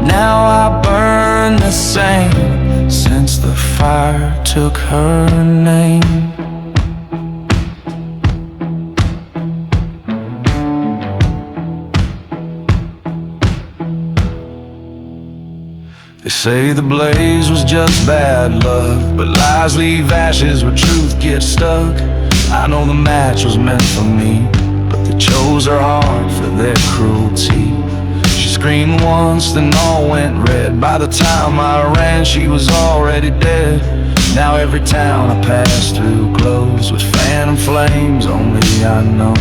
now I burn the same, since the fire took her name. They say the blaze was just bad luck, but lies leave ashes where truth gets stuck. I know the match was meant for me, but they chose her heart for their cruelty. She screamed once, then all went red. By the time I ran, she was already dead. Now every town I pass through glows with phantom flames only I know.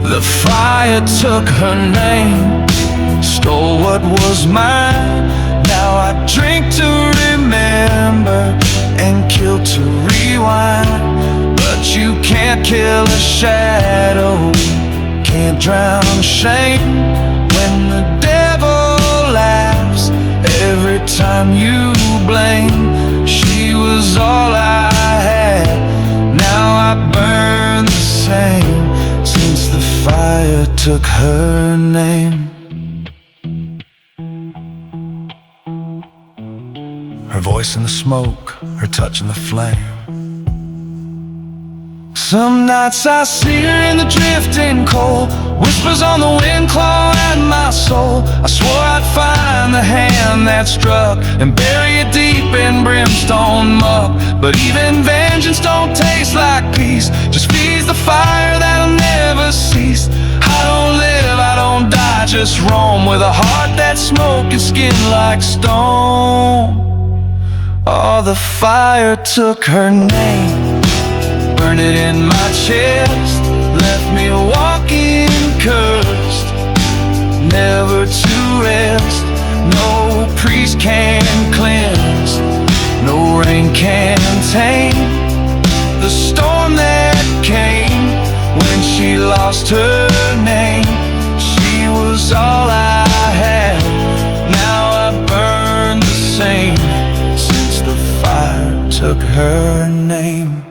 The fire took her name, stole what was mine. Now I drink to remember and kill to rewind. But you can't kill a shadow, can't drown shame. When the devil laughs every time you blame. She was all I had, now I burn the same, since the fire took her name. Her voice in the smoke, her touch in the flame. Some nights I see her in the drifting cold, whispers on the wind claw at my soul. I swore I'd find the hand that struck and bury it deep in brimstone muck. But even vengeance don't taste like peace, just feeds the fire that'll never cease. I don't live, I don't die, just roam with a heart that's smoke and skin like stone. Oh, the fire took her name, burned it in my chest, left me walking cursed, never to rest. No priest can cleanse, no rain can tame the storm that came when she lost her name. She was all I had, now I burn the same, since the fire took her name.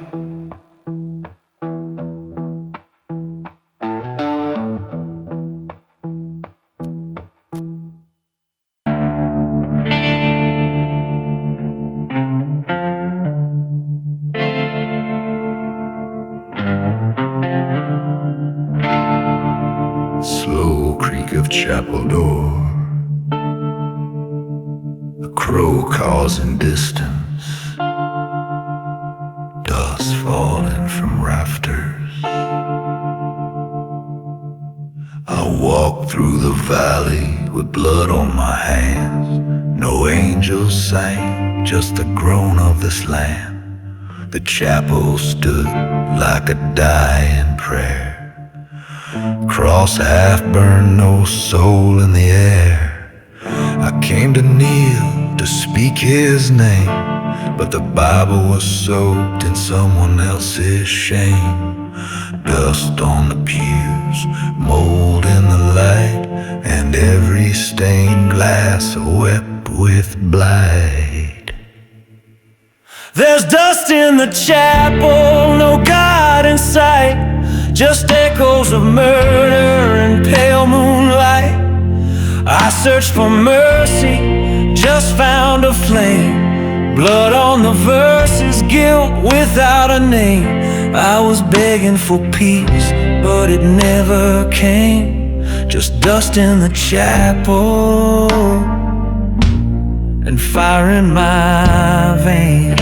crow causing distance, dust falling from rafters. I walked through the valley with blood on my hands. No angels sang, just the groan of this land. The chapel stood like a dying prayer. Cross half burned, no soul in the air. I came to kneel, to speak his name, but the Bible was soaked in someone else's shame. Dust on the pews, mold in the light, and every stained glass wept with blight. There's dust in the chapel, no God in sight, just echoes of murder and pale moonlight. I searched for mercy, just found a flame, blood on the verses, guilt without a name. I was begging for peace, but it never came. Just dust in the chapel and fire in my veins.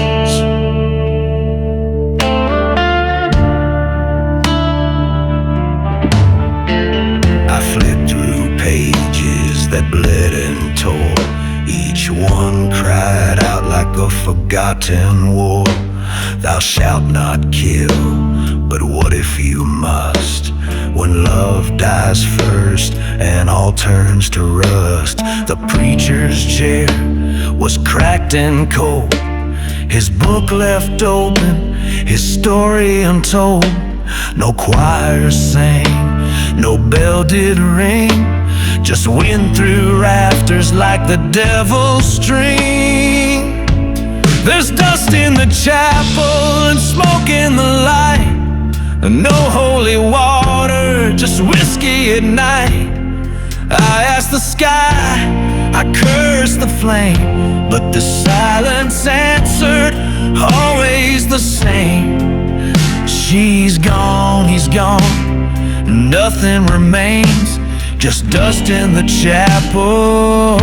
I flipped through pages that bled and tore. Each one cried out like a forgotten war. Thou shalt not kill, but what if you must? When love dies first and all turns to rust. The preacher's chair was cracked and cold, his book left open, his story untold. No choir sang, no bell did ring, just wind through rafters like the devil's string. There's dust in the chapel and smoke in the light, and no holy water, just whiskey at night. I asked the sky, I cursed the flame, but the silence answered, always the same. She's gone, he's gone, nothing remains, just dust in the chapel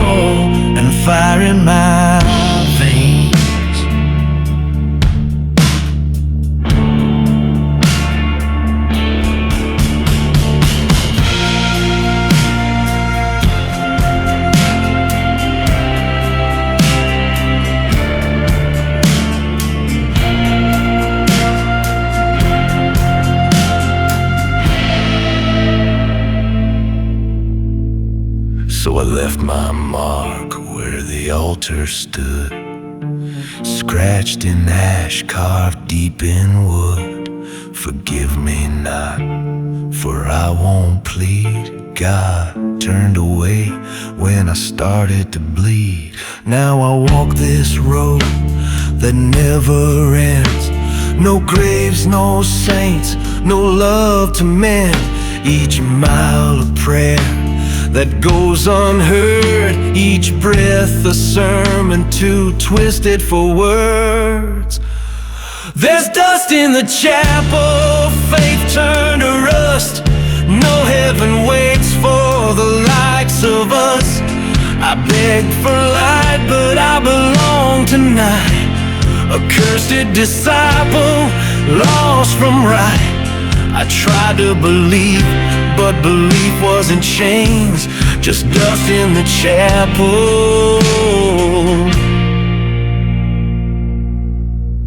and fire in my veins. So I left my mark where the altar stood, scratched in ash, carved deep in wood. Forgive me not, for I won't plead. God turned away when I started to bleed. Now I walk this road that never ends. No graves, no saints, no love to mend. Each mile of prayer that goes unheard, each breath a sermon too twisted for words. There's dust in the chapel, faith turned to rust. No heaven waits for the likes of us. I begged for light, but I belong tonight. A cursed disciple, lost from right. I tried to believe, but belief was in chains, just dust in the chapel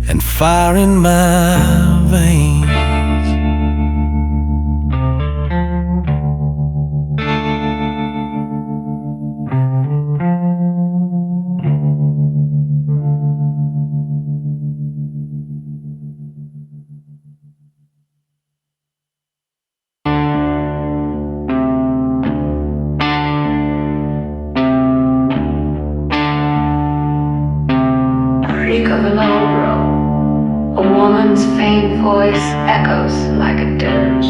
and fire in my veins. Creak of an old road, a woman's faint voice echoes like a dirge.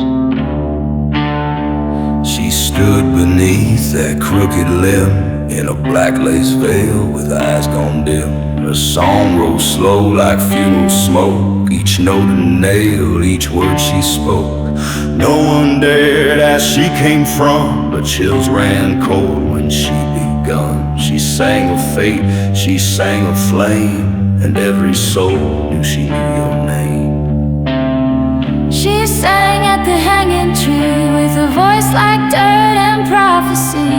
She stood beneath that crooked limb in a black lace veil with eyes gone dim. Her song rose slow like funeral smoke, each note a nail, each word she spoke. No one dared ask she came from, but chills ran cold when she began. begun. She sang of fate, she sang of flame, and every soul knew she knew your name. She sang at the hanging tree with a voice like dirt and prophecy.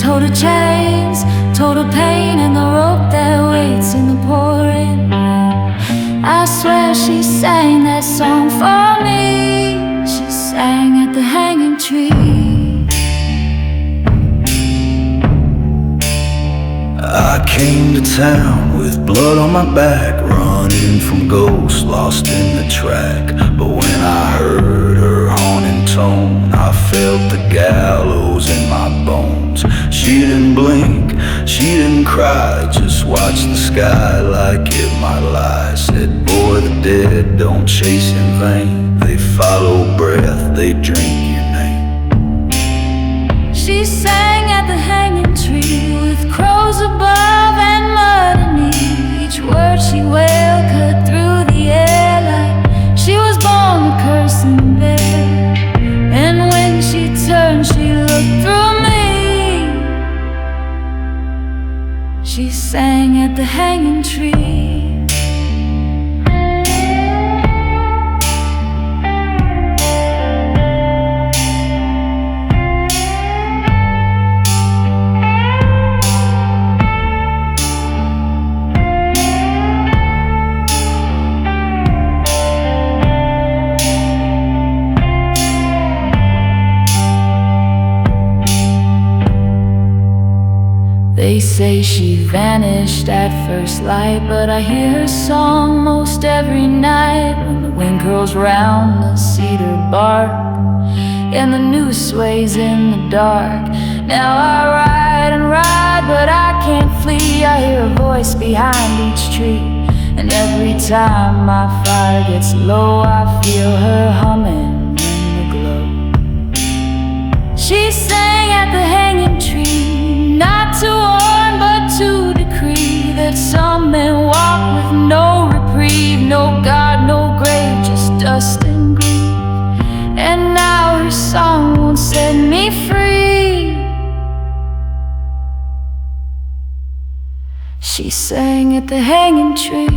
Told her chains, told her pain, and the rope that waits in the pouring rain. I swear she sang that song for me. She sang at the hanging tree. I came to town with blood on my back, running from ghosts lost in the track. But when I heard her haunting tone, I felt the gallows in my bones. She didn't blink, she didn't cry, just watched the sky like it might lie. Said, boy, the dead don't chase in vain. They follow breath, they drink your name. She sang at the hanging tree with crows above and mud beneath. Each word she wailed cut through the air like she was born to curse and bear. And when she turned, she looked through me. She sang at the hanging tree. They say she vanished at first light, but I hear her song most every night. When the wind curls round the cedar bark and the noose sways in the dark. Now I ride and ride, but I can't flee. I hear a voice behind each tree, and every time my fire gets low, I feel her humming in the glow. She sang at the hanging tree, not to warn but to decree that some men walk with no reprieve, no God, no grave, just dust and grief. And now her song won't set me free. She sang at the hanging tree.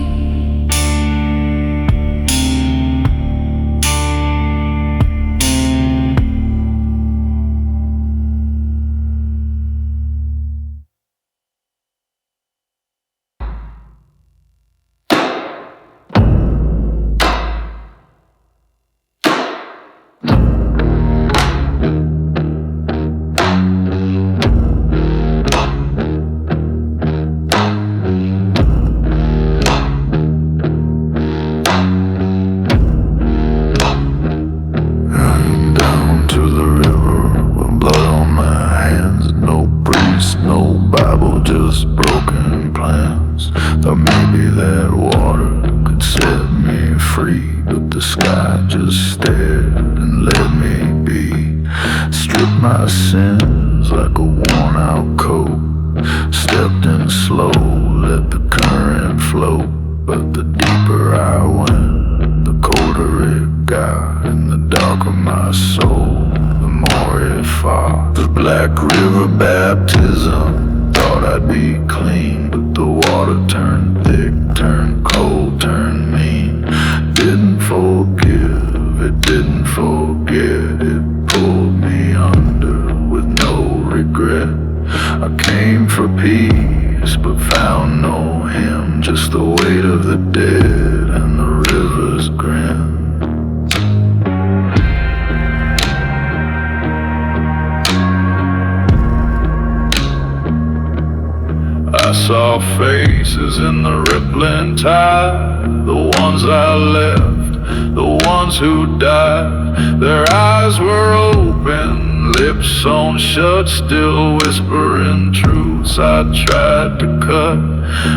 I saw faces in the rippling tide, the ones I left, the ones who died. Their eyes were open, lips sewn shut, still whispering truths I tried to cut.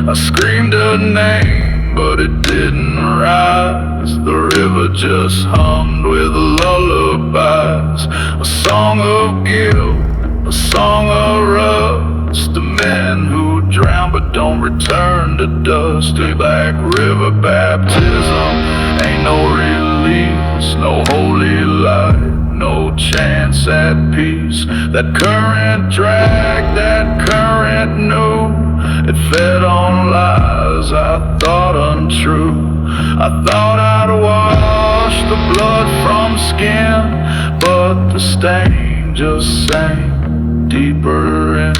I screamed her name, but it didn't rise. The river just hummed with lullabies, a song of guilt, a song of rust, the men who drown but don't return to dust. A Black River baptism ain't no release, no holy light, no chance at peace. That current dragged, that current knew. It fed on lies I thought untrue. I thought I'd wash the blood from skin, but the stain just sank deeper in.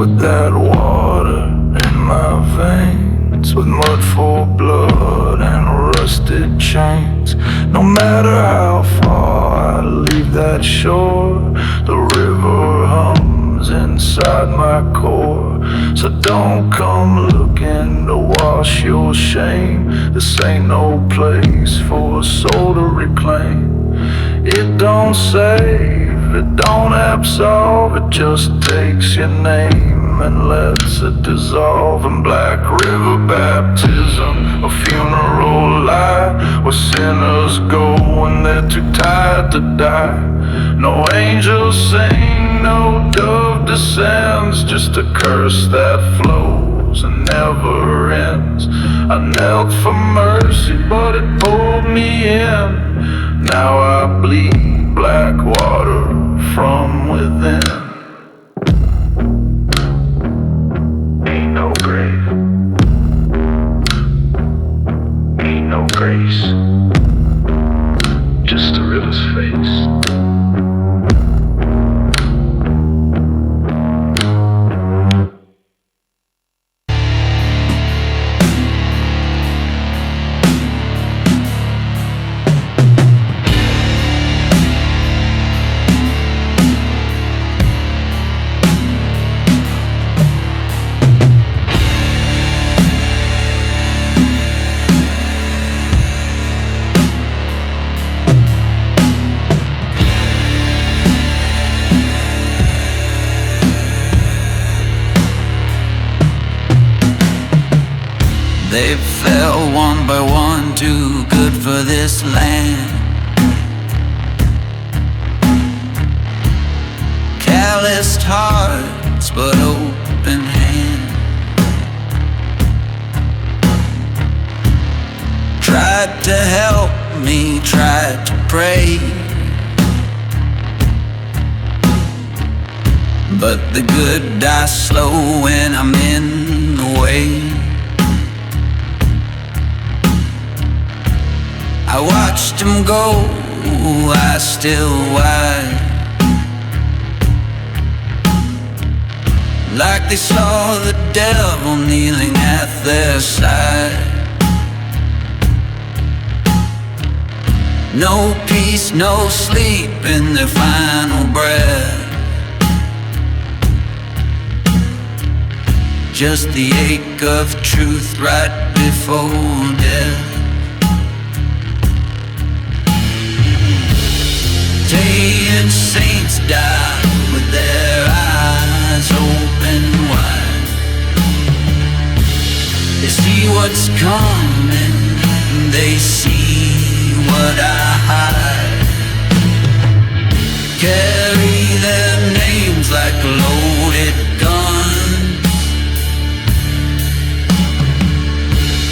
With that water in my veins, with mud for blood and rusted chains. No matter how far I leave that shore, the river hums inside my core. So don't come looking to wash your shame. This ain't no place for a soul to reclaim. It don't save, it don't absolve, it just takes your name and lets it dissolve. In Black River baptism, a funeral lie, where sinners go when they're too tired to die. No angels sing, no dove descends, just a curse that flows and never ends. I knelt for mercy, but it pulled me in. Now I bleed black water from within. Ain't no grave, ain't no grace, just a river's face. They fell one by one, too good for this land. Calloused hearts, but open hands. Tried to help me, tried to pray, but the good die slow when I'm in the way. I watched him go, I still wide, like they saw the devil kneeling at their side. No peace, no sleep in their final breath, just the ache of truth right before death. Saying saints die with their eyes open wide. They see what's coming, they see what I hide. Carry their names like loaded guns,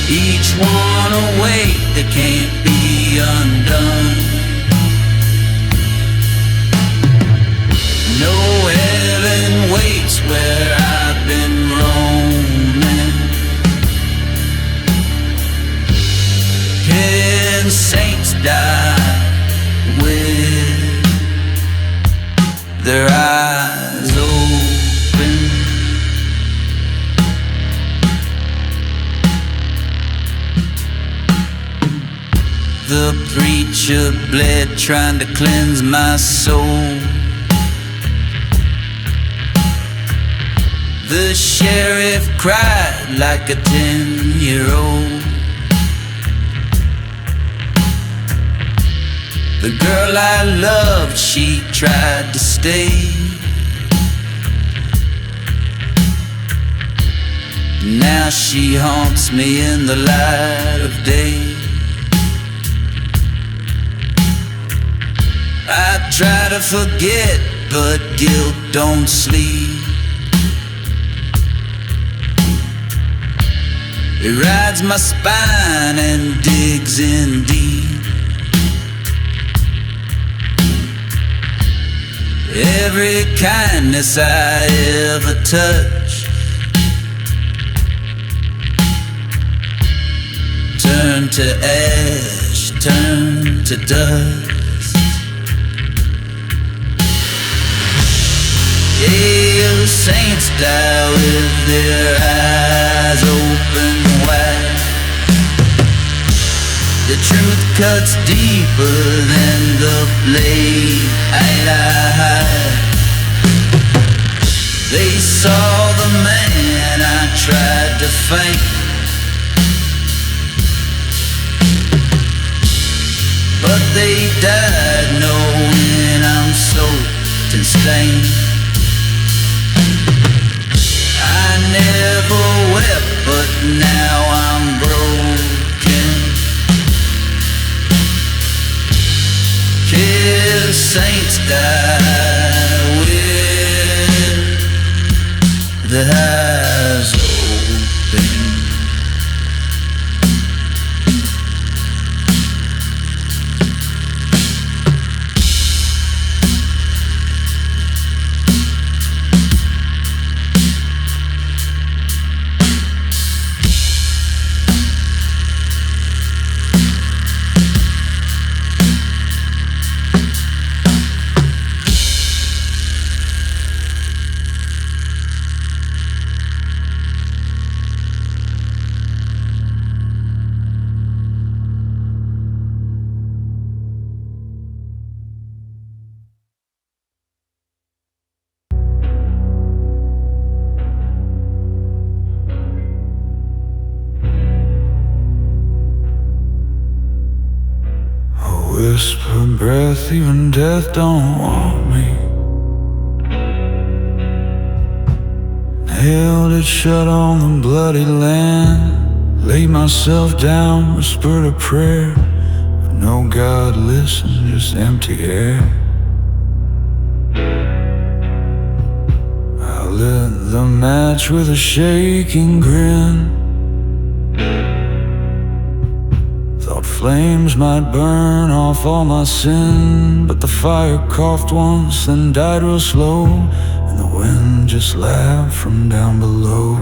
each one a weight that can't be undone. No heaven waits where I've been roaming. Can saints die with their eyes open? The preacher bled, trying to cleanse my soul. The sheriff cried like a 10-year-old. The girl I loved, she tried to stay. Now she haunts me in the light of day. I try to forget, but guilt don't sleep. It rides my spine and digs in deep. Every kindness I ever touched turn to ash, turn to dust. Yeah, saints die with their eyes open wide. The truth cuts deeper than the blade I They saw the man I tried to fight, but they died knowing I'm soaked and stained. I never wept, but now I'm broken. Kiss saints die with the eyes open. Whisper breath, even death don't want me. Held it shut on the bloody land. Laid myself down, whispered a prayer, but no God listened, just empty air. I lit the match with a shaking grin. Flames might burn off all my sin, but the fire coughed once, then died real slow, and the wind just laughed from down below.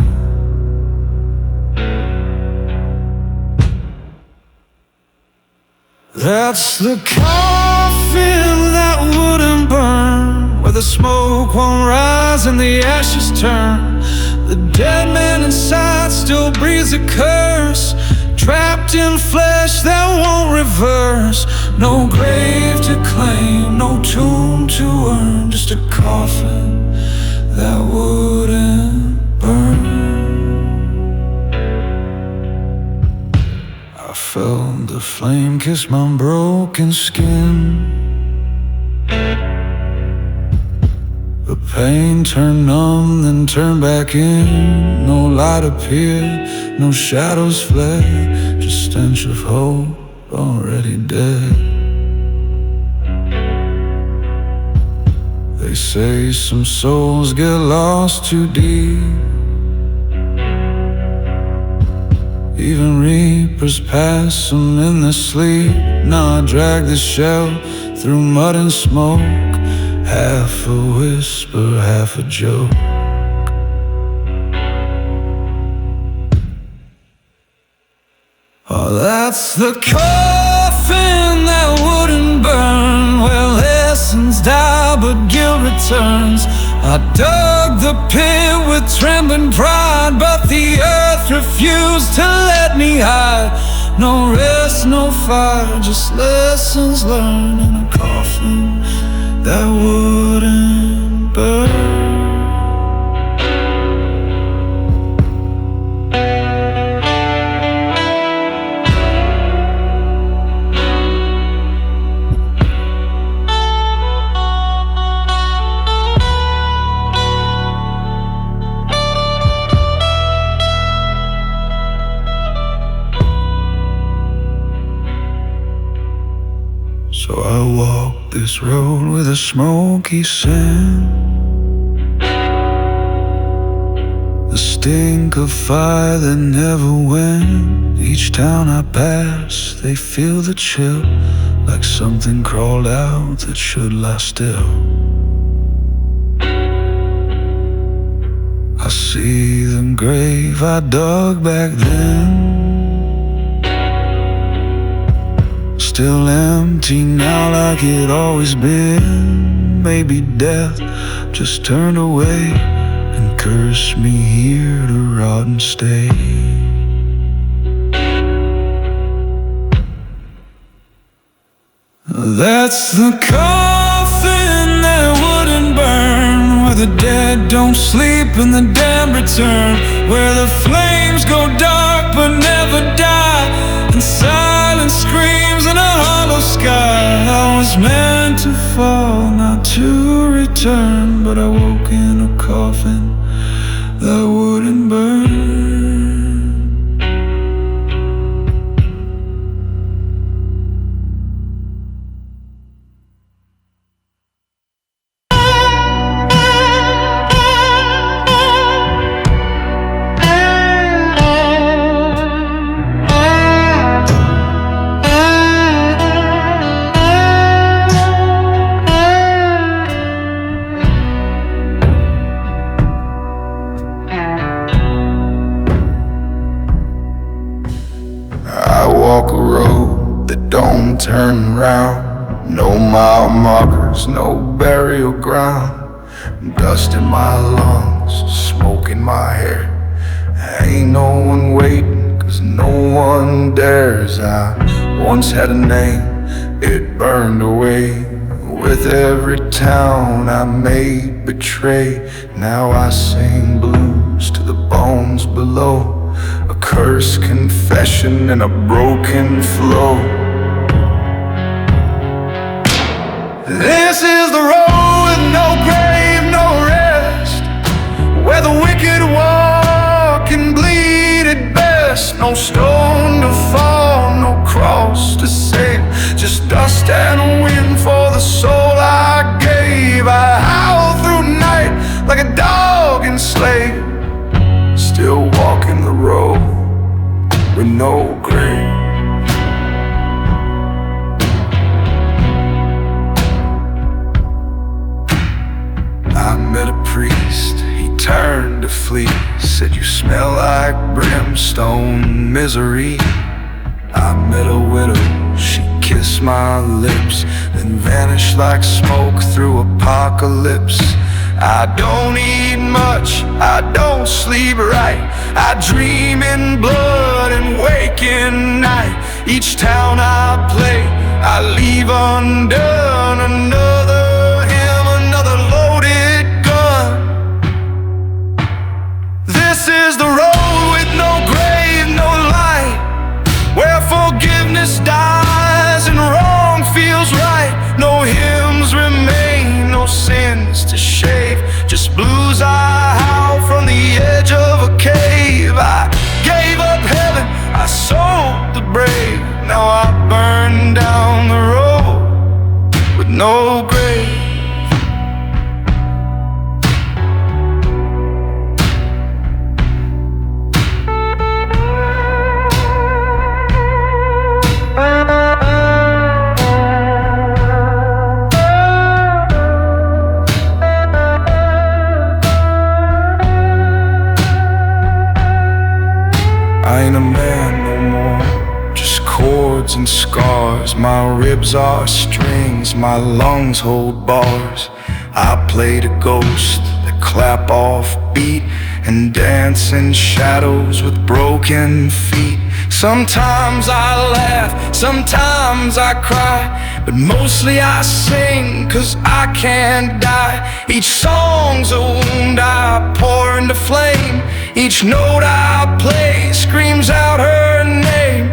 That's the coffin that wouldn't burn, where the smoke won't rise and the ashes turn. The dead man inside still breathes a curse, trapped in flesh that won't reverse. No grave to claim, no tomb to earn, just a coffin that wouldn't burn. I felt the flame kiss my broken skin. The pain turned numb, then turned back in. No light appeared, no shadows fled, just stench of hope already dead. They say some souls get lost too deep. Even reapers pass them in their sleep. Now I drag this shell through mud and smoke, half a whisper, half a joke. Oh, that's the coffin that wouldn't burn, where lessons die but guilt returns. I dug the pit with trembling pride, but the earth refused to let me hide. No rest, no fire, just lessons learned in a coffin that wouldn't burn. So I walk this road with a smoky scent, the stink of fire that never went. Each town I pass, they feel the chill, like something crawled out that should lie still. I see the grave I dug back then, still empty now like it always been. Maybe death just turned away and cursed me here to rot and stay. That's the coffin that wouldn't burn, where the dead don't sleep and the damned return, where the flames go dark but never die, and silence screams in a hollow sky. I was meant to fall, not to return, but I woke in a coffin that wouldn't burn. Walk a road that don't turn round, no mile markers, no burial ground. Dust in my lungs, smoke in my hair. Ain't no one waiting, cause no one dares. I once had a name, it burned away with every town I made betray. Now I sing blues to the bones below, a cursed confession in a broken flow. This is the road with no grave, no rest, where the wicked walk and bleed at best. No stone to fall, no cross to save, just dust and wind for the soul I gave. I howl through night like a dog enslaved, still walking the road with no grave. I met a priest, he turned to flee, said you smell like brimstone misery. I met a widow, she kissed my lips, then vanished like smoke through apocalypse. I don't eat much, I don't sleep right, I dream in blood and wake in night. Each town I play, I leave undone. Another hymn, another loaded gun. This is the road with no grave, no light, where forgiveness dies and wrong feels right. No hymns remain, no sins to shave, just blues I howl from the edge of a cave. I gave up heaven, I sold the brave, now I burn down the road with no grave. I ain't a man no more, just chords and scars. My ribs are strings, my lungs hold bars. I played a ghost that clap off beat and dance in shadows with broken feet. Sometimes I laugh, sometimes I cry, but mostly I sing 'cause I can't die. Each song's a wound I pour into flame. Each note I play screams out her name.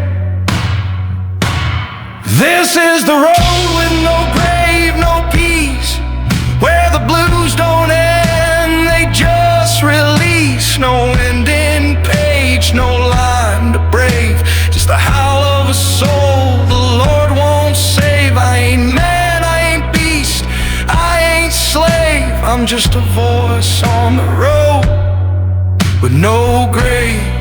This is the road with no grave, no peace, where the blues don't end, they just release. No ending page, no line to brave, just the howl of a soul the Lord won't save. I ain't man, I ain't beast, I ain't slave, I'm just a voice on the road with no grave.